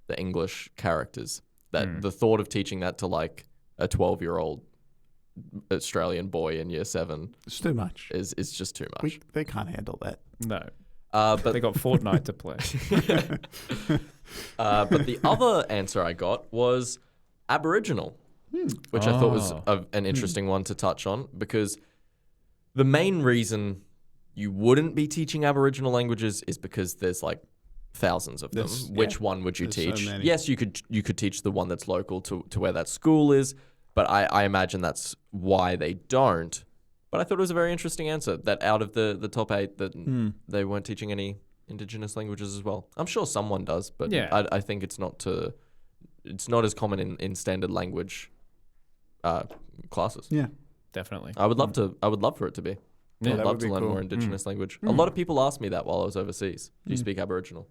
the English characters that the thought of teaching that to like a 12-year-old Australian boy in year 7 It's too much. is just too much. They can't handle that. No. But They got Fortnite to play. but the other answer I got was Aboriginal, which I thought was an interesting one to touch on because the main reason you wouldn't be teaching Aboriginal languages is because there's like thousands of them. Which one would you There's so teach? many. Yes, you could teach the one that's local to where that school is, but I imagine that's why they don't. But I thought it was a very interesting answer that out of the top 8 that they weren't teaching any Indigenous languages as well. I'm sure someone does, but Yeah. I think it's not as common in standard language classes. Yeah. Definitely. I would love for it to be. Yeah, I'd that love would to be learn cool. more Indigenous language. A lot of people asked me that while I was overseas. Do you speak Aboriginal?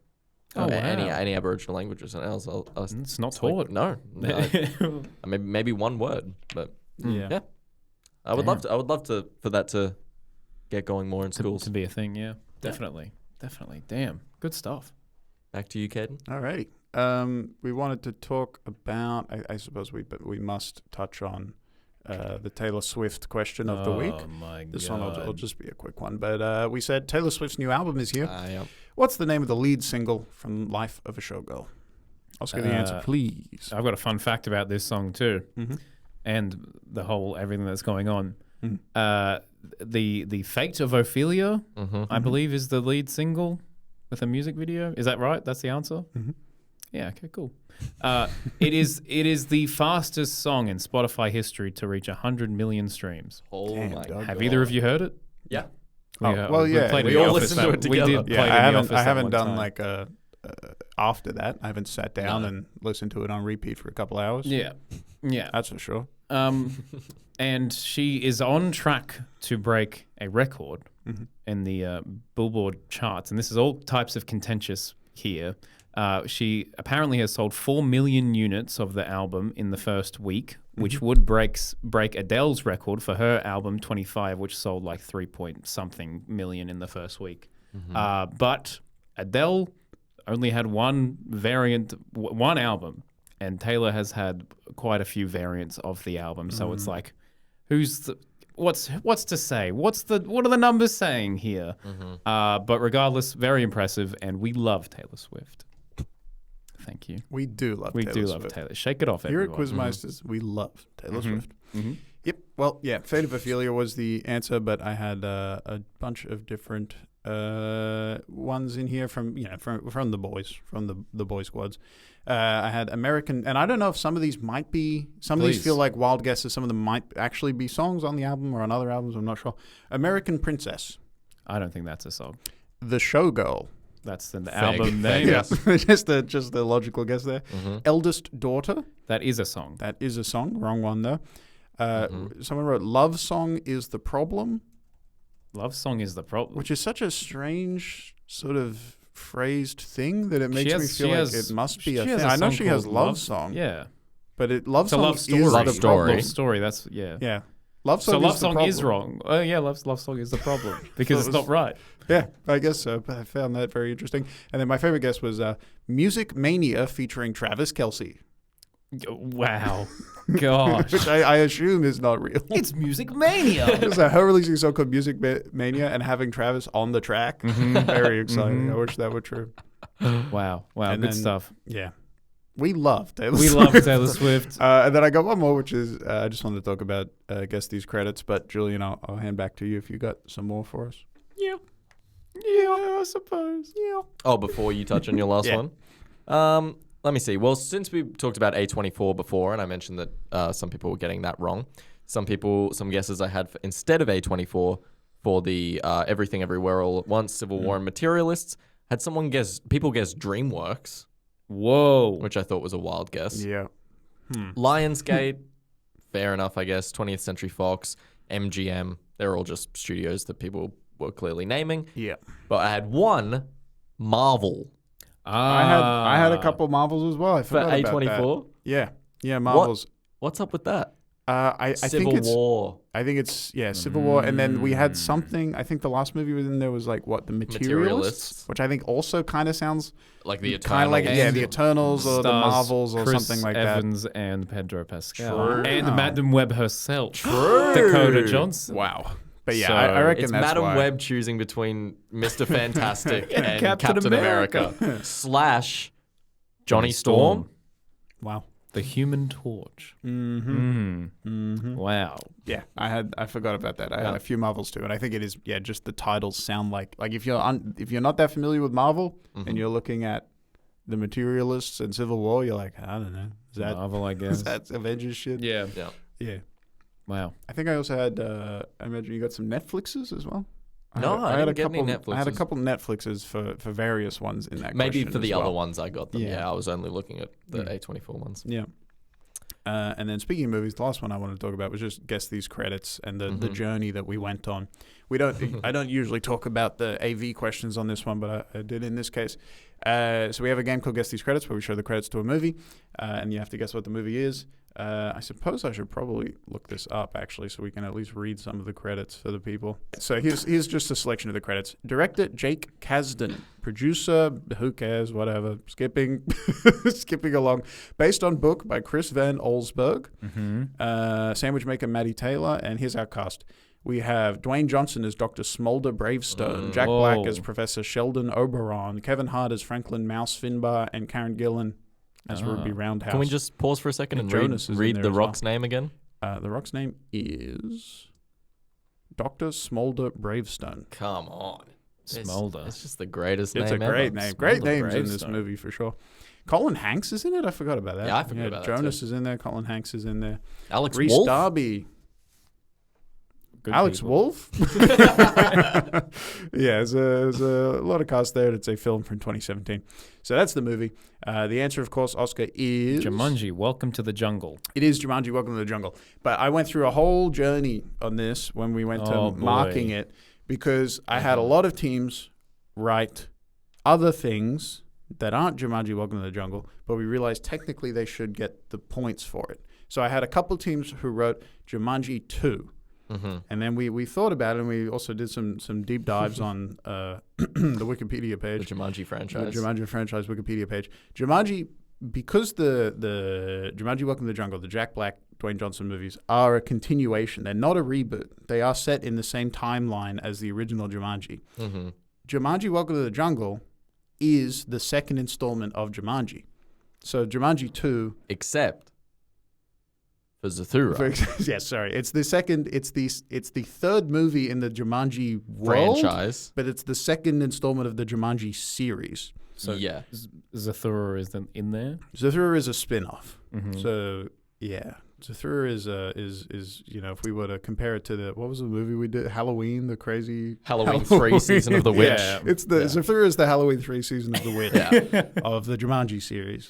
Oh, wow. Any Aboriginal languages? And I was It's not like, taught. no. Maybe one word, but Yeah. I would love for that to get going more in schools. to be a thing, yeah. Definitely. Damn. Good stuff. Back to you, Cayden. Alrighty. We wanted to talk about. I suppose we must touch on the Taylor Swift question of the week. Oh my This god. one will just be a quick one, but we said Taylor Swift's new album is here. Yeah. What's the name of the lead single from Life of a Showgirl? Oscar, the answer, please. I've got a fun fact about this song too, Mhm. and the whole everything that's going on. Mhm. The Fate of Ophelia, I believe, is the lead single with a music video. Is that right? That's the answer. Mhm. Yeah. Okay. Cool. It is the fastest song in Spotify history to reach 100 million streams. Oh Damn, my dog. god. Have either of you heard it? Yeah. Well, yeah, played we in the all office listened to that- it We together. did Yeah, play it in the office I that haven't one done time. like after that. I haven't sat down No. and listened to it on repeat for a couple hours. Yeah. That's for sure. And she is on track to break a record Mm-hmm. in the Billboard charts. And this is all types of contentious here. She apparently has sold 4 million units of the album in the first week, which would break Adele's record for her album 25, which sold like 3-point-something million in the first week. But Adele only had one album, and Taylor has had quite a few variants of the album. So it's like, what's to say? What are the numbers saying here? But regardless, very impressive, and we love Taylor Swift. Thank you. We do love We Taylor do Swift. love Taylor. Shake it off, Here everyone. at Quizmeisters, we love Taylor Swift. Mm-hmm. Yep. Well, yeah, Fate of Ophelia was the answer, but I had a bunch of different ones in here from the boys, from the boy squads. I had American, and I don't know if some of these might be, some of these feel like wild guesses. Some of them might actually be songs on the album or on other albums. I'm not sure. American Princess, I don't think that's a song. The Showgirl. That's the Fake. album name. Yes. just the logical guess there. Eldest Daughter. That is a song. That is a song. Wrong one though. Someone wrote Love Song is the Problem, Love Song is the problem. which is such a strange sort of phrased thing that it makes me has- feel she like has- it must be she a has thing. a I know song she has called Love Song, Yeah. but Love It's a Song love is story. the Love problem. story. Love story. That's, yeah. Yeah. Love Song So is Love the Song is problem. wrong. Oh, yeah, Love Song is the problem because So it's not right. Yeah, I guess so. But I found that very interesting. And then my favorite guess was Music Mania featuring Travis Kelce, Wow. Gosh. which I assume is not real. It's Music Mania. It's her releasing a song called Music Mania and having Travis on the track. Very exciting. I wish that were true. Wow. And Good then- stuff. Yeah. We love Taylor We Swift. love Taylor Swift. And then I got one more, which is I just wanted to talk about, guess these credits. But Julian, I'll hand back to you if you got some more for us. Yeah, I suppose. Yeah. Oh, before you touch on your last Yeah. one? Let me see. Well, since we talked about A24 before, and I mentioned that some people were getting that wrong, some guesses I had instead of A24 for the Everything Everywhere All at Once, Civil War and Materialists, had people guess DreamWorks, Whoa. which I thought was a wild guess. Yeah. Lionsgate, fair enough, I guess. 20th Century Fox, MGM, they're all just studios that people were clearly naming. Yeah. But I had one, Marvel, I had a couple Marvels as well. I for forgot about that. A24. Yeah, Marvels. What's up with that? I Civil think it's War. I think it's Civil War, and then we had something. I think the last movie was in there was like what, the Materialists, which I think also kind of sounds Like the Eternals. kind of like the Eternals or the Stars Marvels or Chris something like Evans and Pedro Pascal. True. And Madam Web herself. True. Dakota Johnson. that. Wow. But yeah, So I reckon It's that's Madam why. Web choosing between Mr. Fantastic and Captain Captain America. / Johnny Storm. Wow. The Human Torch. Wow. Yeah, I forgot about that. I had a few Marvels too, and I think it is just the titles sound like if you're not that familiar with Marvel and you're looking at the Materialists and Civil War, you're like, I don't know, is that Marvel, I guess. is that Avengers shit? Yeah. Yeah. Yeah. Wow. I think I also had. I imagine you got some Netflixes as well. No, I didn't get any I had a Netflixes. couple Netflixes for various ones in that. Maybe question for the as other well. ones I got them. Yeah. Yeah, I was only looking at the A24 ones. Yeah. And then speaking of movies, the last one I wanted to talk about was just guess these credits and the journey that we went on. We don't. I don't usually talk about the AV questions on this one, but I did in this case. So we have a game called Guess These Credits, where we show the credits to a movie, and you have to guess what the movie is. I suppose I should probably look this up actually, so we can at least read some of the credits for the people. So here's just a selection of the credits. Director Jake Kasdan, producer who cares, whatever. Skipping along. Based on book by Chris Van Olsberg. Sandwich maker Maddie Taylor, and here's our cast. We have Dwayne Johnson as Dr. Smolder Bravestone, Jack Black as Professor Sheldon Oberon, Kevin Hart as Franklin Mouse Finbar, and Karen Gillan as Ruby Roundhouse. Can we just pause for a second and Jonas is in read there The as Rock's name again? The Rock's name is Dr. Smolder Bravestone. Come on. Smolder. It's just the greatest It's name a great ever. name. Great Smolder names in this Bravestone. movie for sure. Colin Hanks is in it? I forgot about that. Yeah, I forgot about that Jonas too. is in there. Colin Hanks is in there. Alex Reese Wolff? Darby. Good Alex people. Wolff? Yeah, there's a lot of cast there. It's a film from 2017. So that's the movie. The answer, of course, Oscar, is... Jumanji, Welcome to the Jungle. It is Jumanji, Welcome to the Jungle. But I went through a whole journey on this when we went to Oh, boy. marking it because I had a lot of teams write other things that aren't Jumanji, Welcome to the Jungle, but we realized technically they should get the points for it. So I had a couple teams who wrote Jumanji 2. And then we thought about it, and we also did some deep dives on the Wikipedia The page. Jumanji franchise. The Jumanji franchise Wikipedia page. Jumanji, because the Jumanji Welcome to the Jungle, the Jack Black, Dwayne Johnson movies are a continuation. They're not a reboot. They are set in the same timeline as the original Jumanji. Jumanji Welcome to the Jungle is the second installment of Jumanji. So Jumanji 2. Except for Zathura. Yes, sorry. It's the second. It's the third movie in the Jumanji world, franchise. but it's the second installment of the Jumanji series. So Yeah. Zathura is in there. Zathura is a spin-off. So yeah, Zathura is if we were to compare it to what was the movie we did? Halloween, the crazy Halloween 3 Season of the Witch. Yeah. It's the Zathura is the Halloween 3 Season of the Witch of the Jumanji series.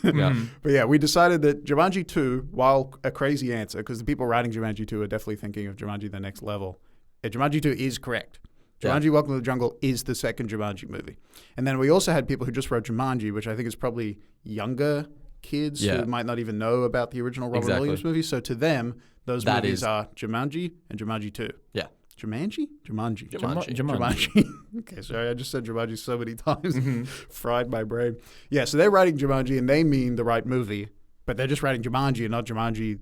Yeah. But yeah, we decided that Jumanji 2, while a crazy answer, because the people writing Jumanji 2 are definitely thinking of Jumanji the Next Level, Jumanji 2 is correct. Jumanji Welcome to the Jungle is the second Jumanji movie. And then we also had people who just wrote Jumanji, which I think is probably younger kids who might not even know about the original Robin Williams movie. So to them, those movies are Jumanji and Jumanji 2. Yeah. Jumanji? Jumanji. Jumanji. Okay, sorry, I just said Jumanji so many times. Fried my brain. Yeah, so they're writing Jumanji and they mean the right movie, but they're just writing Jumanji and not Jumanji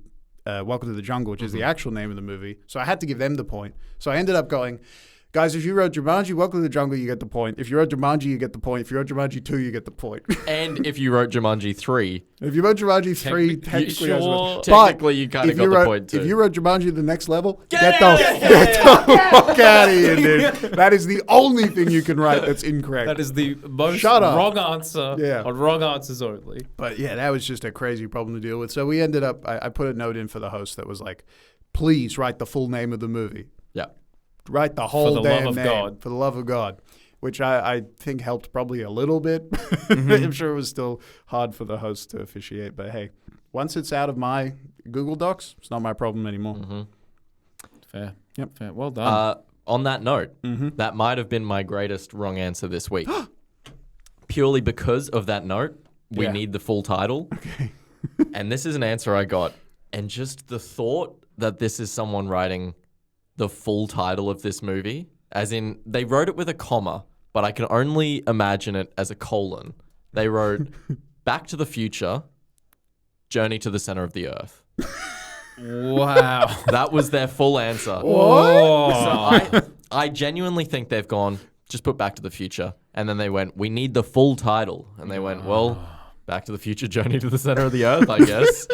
Welcome to the Jungle, which is the actual name of the movie. So I had to give them the point. So I ended up going, guys, if you wrote Jumanji Welcome to the Jungle, you get the point. If you wrote Jumanji, you get the point. If you wrote Jumanji 2, you get the point. And if you wrote Jumanji 3, If you wrote Jumanji 3, technically, technically you kind of got the point too. If you wrote Jumanji the Next Level, get the fuck out of here, dude. That is the only thing you can write that's incorrect. That is the most Shut up. wrong answer. Yeah. On wrong answers only. But yeah, that was just a crazy problem to deal with. So we ended up, I put a note in for the host that was like, please write the full name of the movie. Yeah. Write the whole the damn love of name. God. For the love of God. Which I think helped probably a little bit. I'm sure it was still hard for the host to officiate. But hey, once it's out of my Google Docs, it's not my problem anymore. Fair. Yep. Fair. Well done. On that note, that might have been my greatest wrong answer this week. Purely because of that note, we need the full title. Okay. And this is an answer I got. And just the thought that this is someone writing the full title of this movie, as in they wrote it with a comma, but I can only imagine it as a colon. They wrote Back to the Future, Journey to the Center of the Earth. Wow. That was their full answer. What? So I genuinely think they've gone, just put Back to the Future. And then they went, we need the full title. And they went, well, Back to the Future, Journey to the Center of the Earth, I guess.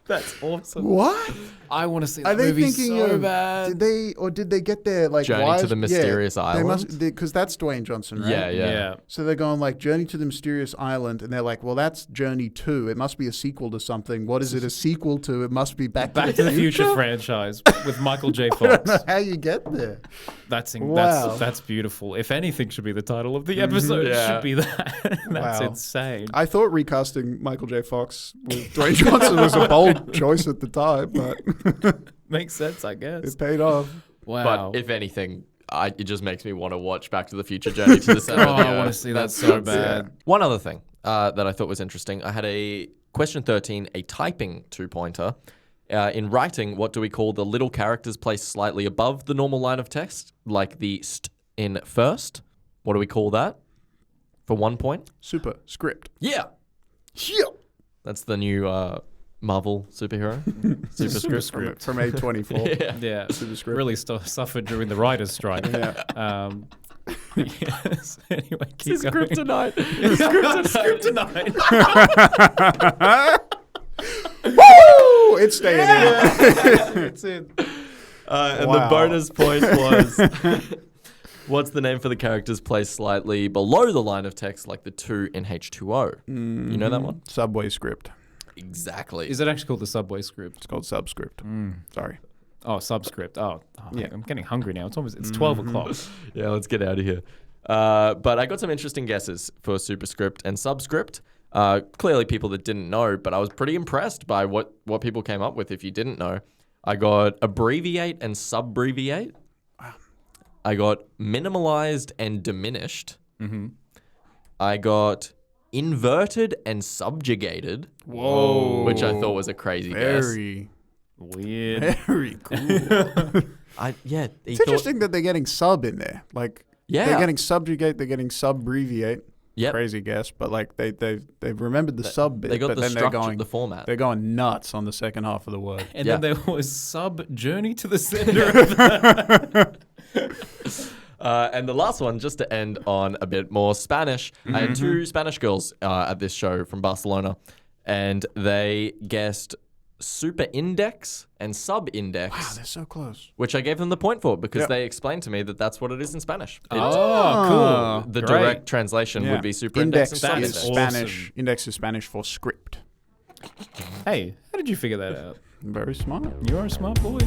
That's awesome. What? I want to see Are that they movie thinking so of, bad. did they get their like Journey wives? to the Mysterious Island? They must, because that's Dwayne Johnson, right? Yeah. So they're going like Journey to the Mysterious Island, and they're like, well, that's Journey 2. It must be a sequel to something. What is it a sequel to? It must be Back Back to the Future franchise with Michael J. I don't Fox. know how you get there. That's beautiful. If anything should be the title of the episode, it Yeah. should be that. That's Wow. insane. I thought recasting Michael J. Fox with Dwayne Johnson was a bold choice at the time, but Makes sense, I guess. it paid off. Wow. But if anything, it just makes me want to watch Back to the Future, Journey to the Center of the Earth. I want to see that so bad. One other thing that I thought was interesting. I had a question 13, a typing 2-pointer. In writing, what do we call the little characters placed slightly above the normal line of text, like the st in first? What do we call that? For 1 point? Super script. Yeah. Yeah. That's the new Marvel superhero. Superscript. From A24. Yeah. Superscript. Really suffered during the writer's strike. Yeah. Yes. Anyway, keep going. Kryptonite. Kryptonite. Woo! It's staying in. It's in. And Wow. the bonus point was, what's the name for the characters placed slightly below the line of text, like the 2 in H2O? You know that one? Subway script. Exactly. Is it actually called the Subway script? It's called subscript. Sorry. Oh, subscript. Yeah. I'm getting hungry now. It's 12 o'clock. Yeah, let's get out of here. But I got some interesting guesses for superscript and subscript. Clearly people that didn't know, but I was pretty impressed by what people came up with if you didn't know. I got abbreviate and subbreviate. Wow. I got minimalized and diminished. Mm-hmm. I got inverted and subjugated. Whoa. Which I thought was a crazy guess. Very, Weird. very cool. It's interesting that they're getting sub in there. Like, Yeah. they're getting subjugate, they're getting subbreviate. Yep. Crazy guess, but like they've remembered the sub bit. They got but the then structure, the format. They're going nuts on the second half of the word. And Yeah. then there was Journey to the Center of the And the last one, just to end on a bit more Spanish. I had two Spanish girls at this show from Barcelona, and they guessed super index and sub index. Wow, they're so close. Which I gave them the point for because Yep. they explained to me that that's what it is in Spanish. Oh, cool. The Great. direct translation Yeah. would be super index, Index and sub is index. Spanish. Index is Spanish for script. Hey, how did you figure that out? Very smart. You are a smart boy.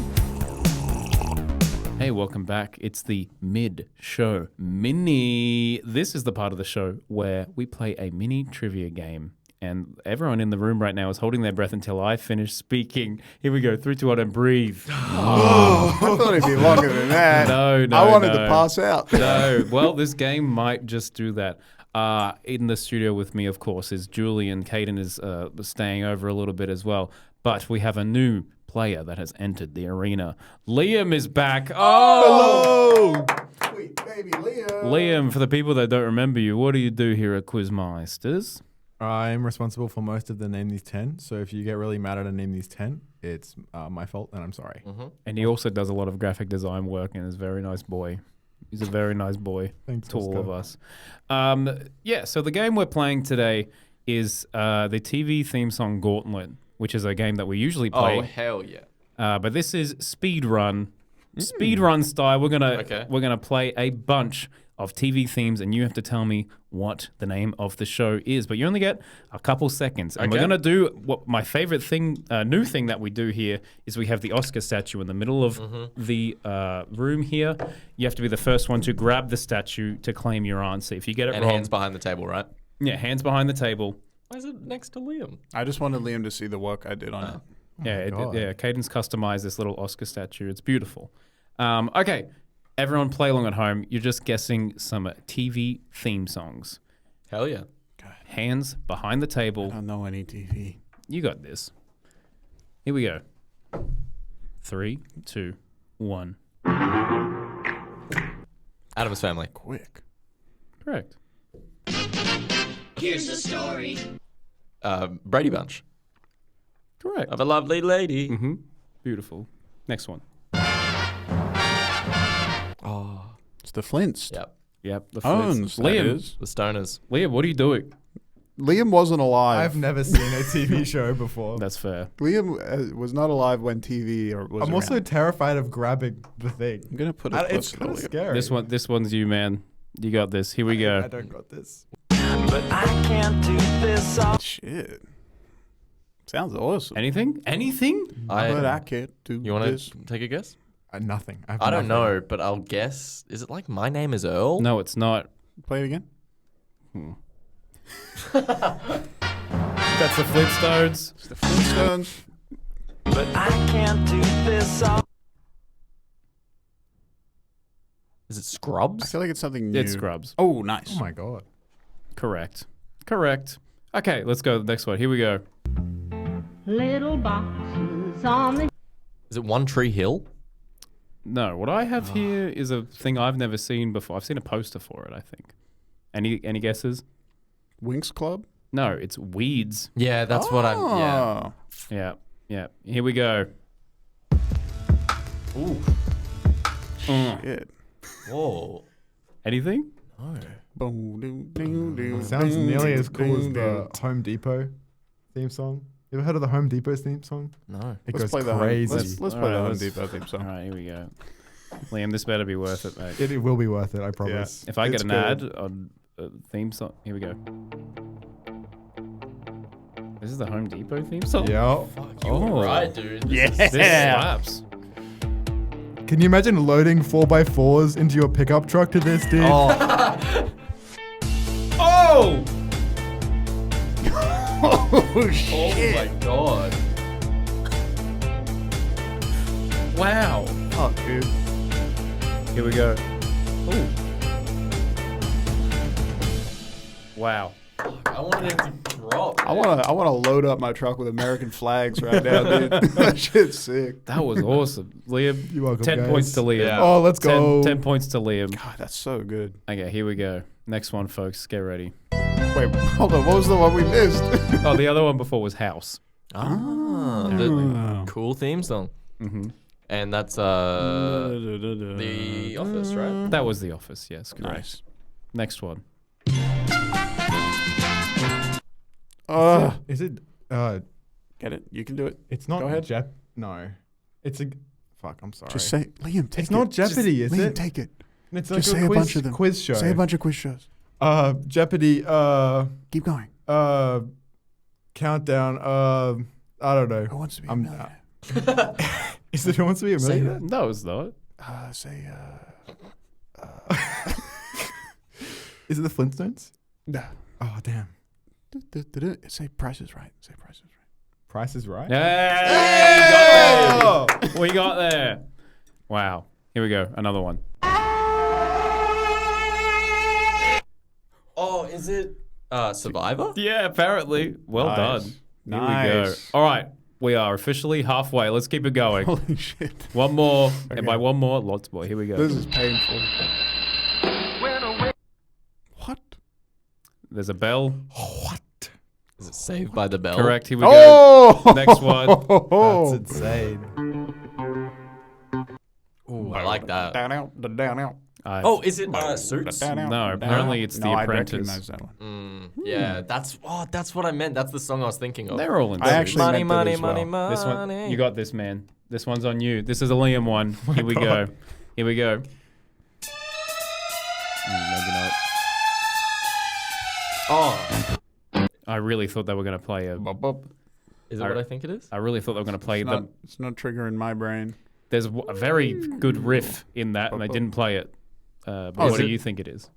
Hey, welcome back. It's the mid-show mini. This is the part of the show where we play a mini trivia game. And everyone in the room right now is holding their breath until I finish speaking. Here we go. 3, 2, 1, and breathe. I thought it'd be longer than that. No, I wanted no. to pass out. No. Well, this game might just do that. In the studio with me, of course, is Julian. Cayden is staying over a little bit as well. But we have a new player that has entered the arena. Liam is back. Oh! Hello! Sweet baby Liam. Liam, for the people that don't remember you, what do you do here at Quizmeisters? I'm responsible for most of the Name These 10. So if you get really mad at a Name These 10, it's my fault and I'm sorry. And he also does a lot of graphic design work and is a very nice boy. He's a very nice boy Thanks, to all Oscar. of us. So the game we're playing today is the TV Theme Song Gauntlet, which is a game that we usually play. Oh, hell yeah. But this is speed run style. We're gonna play a bunch of TV themes, and you have to tell me what the name of the show is. But you only get a couple seconds, and we're Okay. gonna do what my favorite thing, new thing that we do here is we have the Oscar statue in the middle of the room here. You have to be the first one to grab the statue to claim your answer. If you get it And wrong, hands behind the table, right? yeah, hands behind the table. Why is it next to Liam? I just wanted Liam to see the work I did on it. God. Cayden's customized this little Oscar statue. It's beautiful. Okay, everyone play along at home. You're just guessing some TV theme songs. Hell yeah. Hands behind the I table. don't know any TV. You got this. Here we go. 3, 2, 1. Adam's Family. Quick. Correct. Brady Bunch. Correct. Of a lovely lady. Mm-hmm. Beautiful. Next one. It's the Flints. Yep. Yep. The Owns, Flits. that Liam. is. The Stoners. Liam, what are you doing? Liam wasn't alive. I've never seen a TV show before. That's fair. Liam was not alive when TV was I'm also around. terrified of grabbing the thing. I'm going to put it It's closer to kind of Liam. scary. This one's you, man. You got this. Here we go. I don't got this. Shit. Sounds awesome. Anything? Anything? But I can't do You want this. to take a guess? Nothing. I don't know, but I'll guess. Is it like My Name is Earl? No, it's not. Play it again. That's the Flintstones. It's the Flintstones. Is it I Scrubs? feel like it's something new. It's Scrubs. Oh, nice. Oh my god. Correct. Okay, let's go to the next one. Here we go. Little boxes on the Is it One Tree Hill? No, what I have here is a thing I've never seen before. I've seen a poster for it, I think. Any guesses? Winx Club? No, it's Weeds. Yeah, that's what I'm. Yeah. Oh. Yeah. Here we go. Ooh. Shit. Whoa. Anything? Boom, doom, doom, doom, Sounds doom, nearly doom, as cool as doom, the doom. Home Depot theme song. You ever heard of the Home Depot's theme song? No. It Let's goes play the crazy. Let's play Alright, the Home let's- Depot theme All song. right, here we go. Liam, this better be worth it, mate. It will be worth it, I promise. If I get It's an good. ad on a theme song, here we go. This is the Home Depot theme song? Yeah. Oh, Right, dude. Yeah. This slaps. Can you imagine loading 4x4s into your pickup truck to this, dude? Oh, Oh! Oh, shit. oh my god. Wow. Fuck, dude. Here we go. Ooh. Wow. I wanted him to drop. I wanna load up my truck with American flags right now, dude. That shit's sick. That was awesome. Liam, You're welcome, 10 guys. points to Liam. Yeah. Oh, let's 10, go. 10 points to Liam. God, that's so good. Okay, here we go. Next one, folks. Get ready. Wait, hold on. What was the one we missed? Oh, the other one before was House. Ah, the cool theme song. Mm-hmm. And that's The Office, right? That was The Office. Yes, correct. Nice. Next one. Is it? Get it? You can do it. It's not. Go ahead. No, it's a. Fuck. I'm sorry. Just say, Liam, take it. It's not Jeopardy, is Liam, it? take it. It's Just like say a a quiz, bunch of them. quiz show. Say a bunch of quiz shows. Jeopardy. Keep going. Countdown. I don't know. Who wants to be a I'm- millionaire? Is it Who Wants to Be a Say Millionaire? No, it's not. Say, Is it the Flintstones? no. Oh damn. Say Price is Right. Say Price is Right. Price is Right. Hey, we got there. We got there. Wow. Here we go. Another one. Oh, is it Survivor? Yeah, apparently. Well Nice. done. Here we go. Nice. All right. We are officially halfway. Let's keep it going. Holy shit. One more. Okay. And by one more, lots more. Here we go. This is painful. What? There's a bell. What? Is it Saved by the Bell? Correct. Here we go. Oh! Next one. That's insane. Ooh, I like that. Down out, down out. Oh, is it Suits? Down out, No, down apparently out. it's The No, I Apprentice. recognize that one. Yeah, that's what I meant. That's the song I was thinking of. They're all in I suits. actually money, meant money, that as well. money, money. This one, you got this, man. This one's on you. This is a Liam one. Here we go. Here we go. Maybe not. Oh, I really thought they were going to play a. Bop, bop. is it what I think it is? I really thought they were going to play It's the. not, it's not triggering my brain. There's a very good riff in that, and they didn't play it. But Oh, what is do it- you think it is?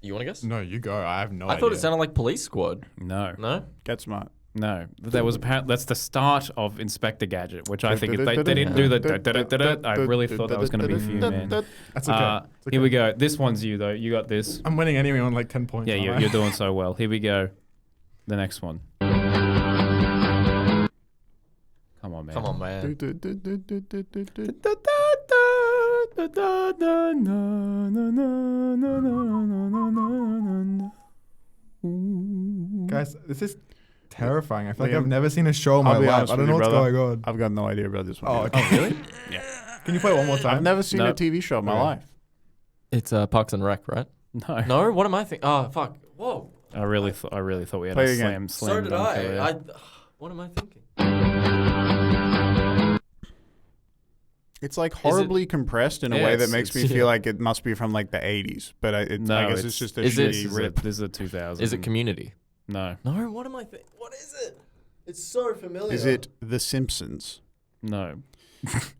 You want to guess? No, you go. I have no I idea. thought it sounded like Police Squad. No, No? Get smart. no. That was that's the start of Inspector Gadget, which I think if they didn't do the. I really thought that was going to be for you, man. That's okay. It's okay. Here we go. This one's you though. You got this. I'm winning anyway on like 10 points. Yeah, aren't I? you're doing so well. Here we go. The next one. Come on, man. Come on, man. Guys, this is terrifying. I feel like Liam, I've never seen a show in my I'll be life. honest I don't with know you, what's brother. going on. I've got no idea about this one. Oh, yet. okay. Really? Can you play it one more time? I've never seen No. a TV show in my Okay. life. It's Parks and Rec, right? No, No? What am I thinking? Oh, fuck. Whoa. I really thought we had Play a it again. slam So did dunk I. there. What am I thinking? It's like horribly compressed in a Yeah, way that it's- makes me it's- feel like it must be from like the 80s. But I guess it's just a is it- shitty This is a 2000. Is it Community? No, No, what am I thinking? What is it? It's so familiar. Is it The Simpsons? no,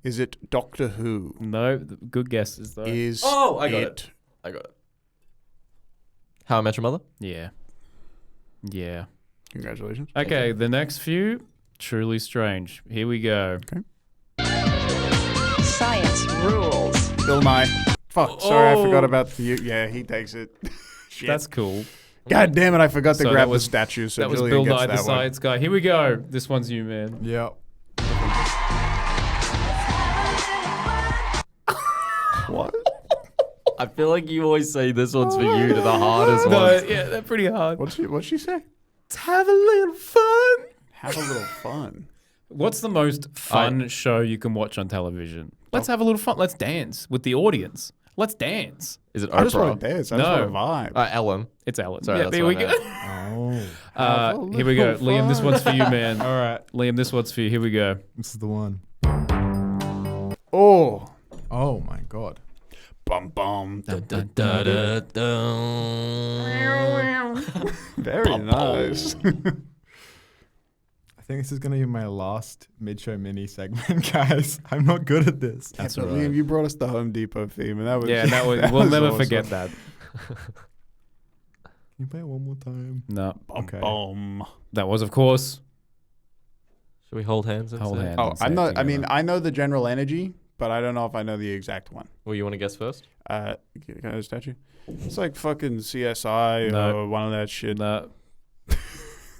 Is it Doctor Who? no. Good guesses though. Is Oh, I got it. I got it. How I Met Your Mother? Yeah, yeah. Congratulations. Okay, the next few, truly strange. Here we go. Science rules. Bill Nye. Fuck, sorry, I Oh. forgot about the... Yeah, he takes it. Shit. That's cool. God damn it, I forgot to So grab that was- the statue, so That was Julian Bill gets Nye, the that one. science guy. Here we go. This one's you, man. Yeah. What? I feel like you always say this one's for you to the hardest ones. yeah, they're pretty hard. What'd she say? Let's have a little fun. Have a little fun. What's the most fun show you can watch on television? Let's have a little fun. Let's dance with the audience. Let's dance. Is it I just want Oprah? to dance. I just No. want to vibe. Ellen. It's Ellen. Sorry, yeah, that's there what we I go. meant. Oh. Here we go. little Liam, this one's for you, fun. man. All right. Liam, this one's for you. Here we go. This is the one. Oh. Oh my god. Bum bum. Da, da, da, da, da. Very nice. I think this is gonna be my last mid-show mini segment, guys. I'm not good at this. That's But all right. Liam, you brought us the Home Depot theme, and that was Yeah, that was, that we'll was never awesome. forget that. Can you play it one more time? No, Okay. Bum. that was, of course, Should we hold hands and Hold say? hands. Oh, and say I'm it not. I together. mean, I know the general energy, but I don't know if I know the exact one. Well, you want to guess first? Can I have a statue? It's like fucking CSI No. or one of that shit. No,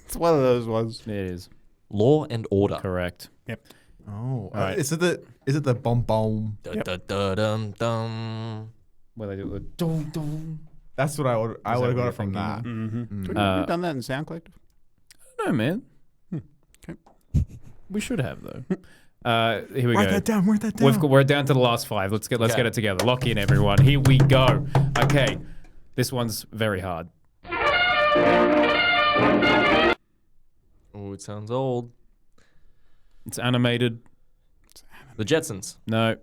It's one of those ones. it is Law and Order. correct. Oh. Alright. Is it the bum bum? Da, Yep. da, da, dum, dum. Where they do the dum dum. That's what I would that have what got you're it from thinking? that. Mm-hmm. Mm. We've done that in Sound Collective. No, man. Okay. We should have though. Here we Write go. that down. Write that down. We're down to the last 5. Let's get Okay. it together. Lock in, everyone. Here we go. Okay, this one's very hard. Oh, it sounds old. It's animated. The Jetsons. No,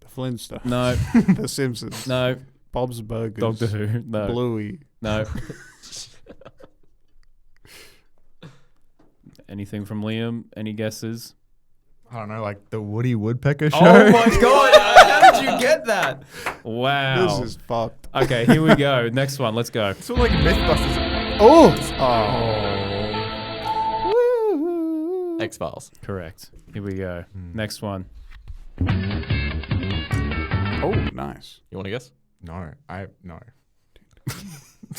The Flintstones. no, The Simpsons. no. Bob's Burgers. Doctor Who. No, Bluey. no. Anything from Liam? Any guesses? I don't know, like the Woody Woodpecker show. Oh my god! How did you get that? Wow. This is fucked. Okay, here we go. Next one. Let's go. It's all like Mythbusters. Oh! X-Files. Correct. Here we go. Next one. Oh, nice. You want to guess? No. No.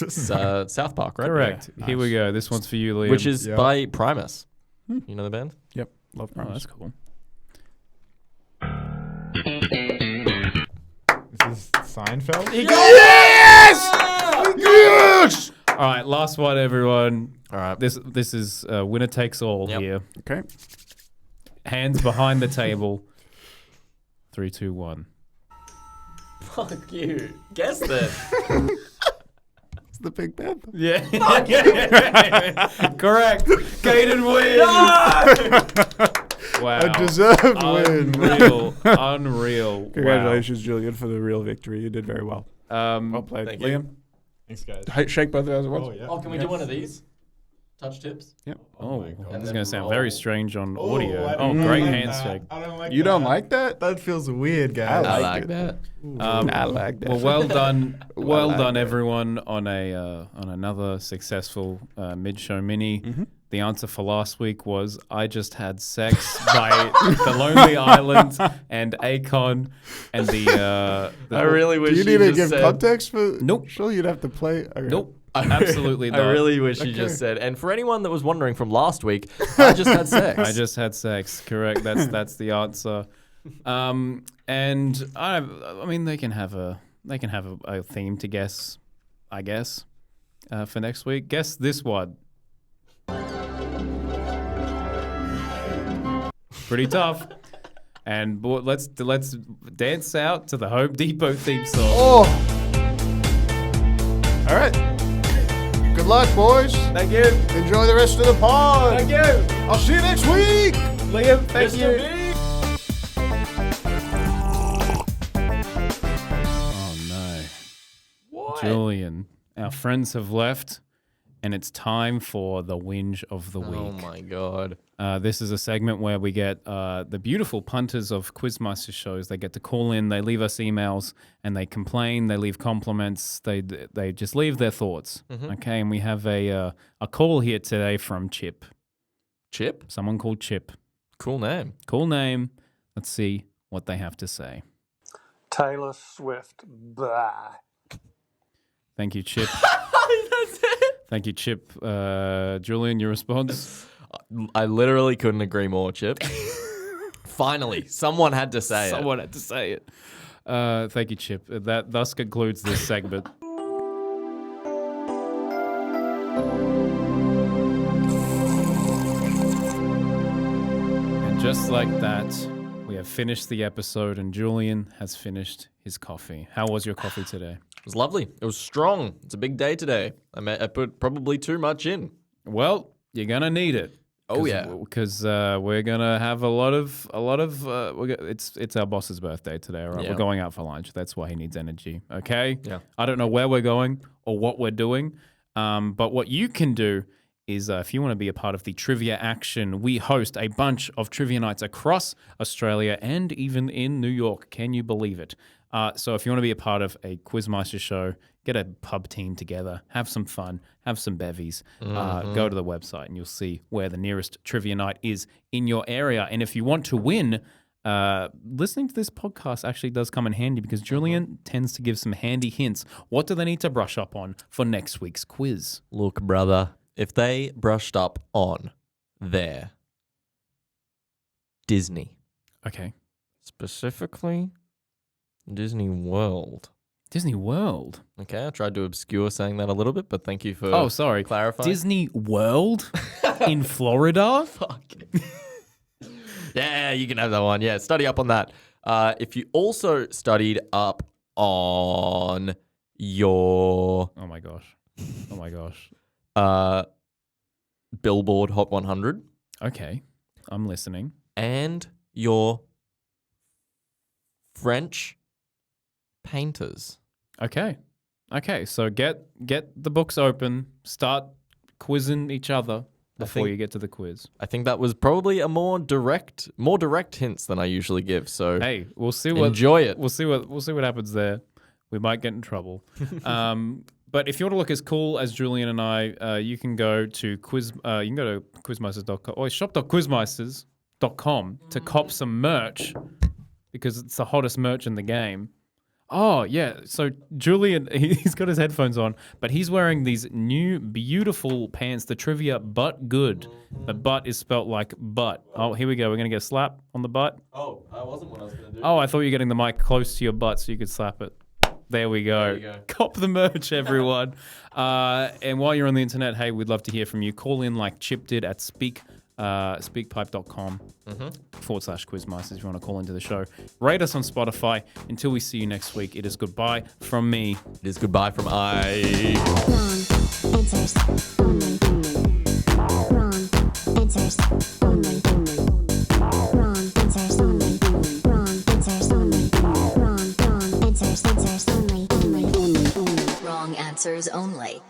It's South Park, right? Correct. Yeah, Here we nice. go. This one's for you, Liam. Which is Yeah. by Primus. You know the band? Yep. Love Oh, Primus. that's cool. This is Seinfeld. Yes! All right, last one, everyone. All right. This is winner takes all Yep. here. Okay. Hands behind the table. 3, 2, 1. Fuck you. Guess that. It's the Big Panther. Yeah. Correct. Cayden wins. Wow. A deserved win. Unreal. Congratulations, Julian, for the real victory. You did very well. Wow. Well played. Thank you. Liam, Thanks, guys. shake both of those at once. Oh, yeah. Oh, can we do one of these? Touch tips? Yep. Oh, my God. this is going to sound very strange on audio. I Oh, don't great like handshake. that. I don't like You that. don't like that? That feels weird, guys. I like like it. that. I like that. Well, well done, well like done, it. everyone, on another successful mid-show mini. Mm-hmm. The answer for last week was "I Just Had Sex" by The Lonely Island and Akon, and the I really wish Do you need to just give said, context for? Nope. Sure, you'd have to play. Okay. nope, absolutely I not. really wish you just said. And for anyone that was wondering from last week, I just had sex. I just had sex. Correct. That's the answer. And I mean they can have a theme to guess, I guess, for next week. Guess this one. Pretty tough. And let's dance out to the Home Depot theme song. Oh. All right. Good luck, boys. Thank you. Enjoy the rest of the pod. Thank you. I'll see you next week. Liam, thank you. Oh no. What? Julian, our friends have left, and it's time for the whinge of the week. Oh my god. This is a segment where we get the beautiful punters of Quizmaster shows. They get to call in, they leave us emails, and they complain, they leave compliments, they just leave their thoughts. Okay, and we have a call here today from Chip. Chip? Someone called Chip. Cool name. Cool name. Let's see what they have to say. Taylor Swift. Blah. Thank you, Chip. That's it. Thank you, Chip. Julian, your response? I literally couldn't agree more, Chip. Finally, someone had to say Someone had to say it. Thank you, Chip. That thus concludes this segment. And just like that, we have finished the episode, and Julian has finished his coffee. How was your coffee today? It was lovely. It was strong. It's a big day today. I put probably too much in. Well, you're gonna need it. Oh yeah. Because we're gonna have a lot of. It's our boss's birthday today. All right, Yeah. we're going out for lunch. That's why he needs energy. Okay. Yeah. I don't know where we're going or what we're doing, but what you can do is if you want to be a part of the trivia action, we host a bunch of trivia nights across Australia and even in New York. Can you believe it? So if you want to be a part of a Quizmaster show, get a pub team together, have some fun, have some bevies, go to the website and you'll see where the nearest trivia night is in your area. And if you want to win, listening to this podcast actually does come in handy because Julian tends to give some handy hints. What do they need to brush up on for next week's quiz? Look, brother, if they brushed up on their Disney, Okay. specifically Disney World. Disney World. Okay, I tried to obscure saying that a little bit, but thank you for Oh, sorry. clarifying. Disney World in Florida? Fuck. Yeah, you can have that one. Yeah, study up on that. If you also studied up on your Oh my gosh. Oh my gosh. Billboard Hot 100 Okay. I'm listening. and your French painters. Okay. Okay. So get the books open. Start quizzing each other before think- you get to the quiz. I think that was probably a more direct hints than I usually give. So Hey, we'll see what enjoy it. We'll see what happens there. We might get in trouble. But if you want to look as cool as Julian and I, you can go to quizmeisters.com or shop.quizmeisters.com to cop some merch because it's the hottest merch in the game. Oh, yeah. So Julian, he's got his headphones on, but he's wearing these new beautiful pants, the trivia butt good. The butt is spelt like butt. Oh, here we go. We're going to get a slap on the butt. Oh, that wasn't what I was going to do. Oh, I thought you were getting the mic close to your butt so you could slap it. There we go. you go. Cop the merch, everyone. And while you're on the internet, hey, we'd love to hear from you. Call in like Chip did at speakpipe.com /quizmeisters if you want to call into the show. Rate us on Spotify. Until we see you next week, it is goodbye from me. It is goodbye from I. Wrong answers only. Wrong answers only. Wrong answers only. Wrong answers only. Wrong answers only. Wrong answers only.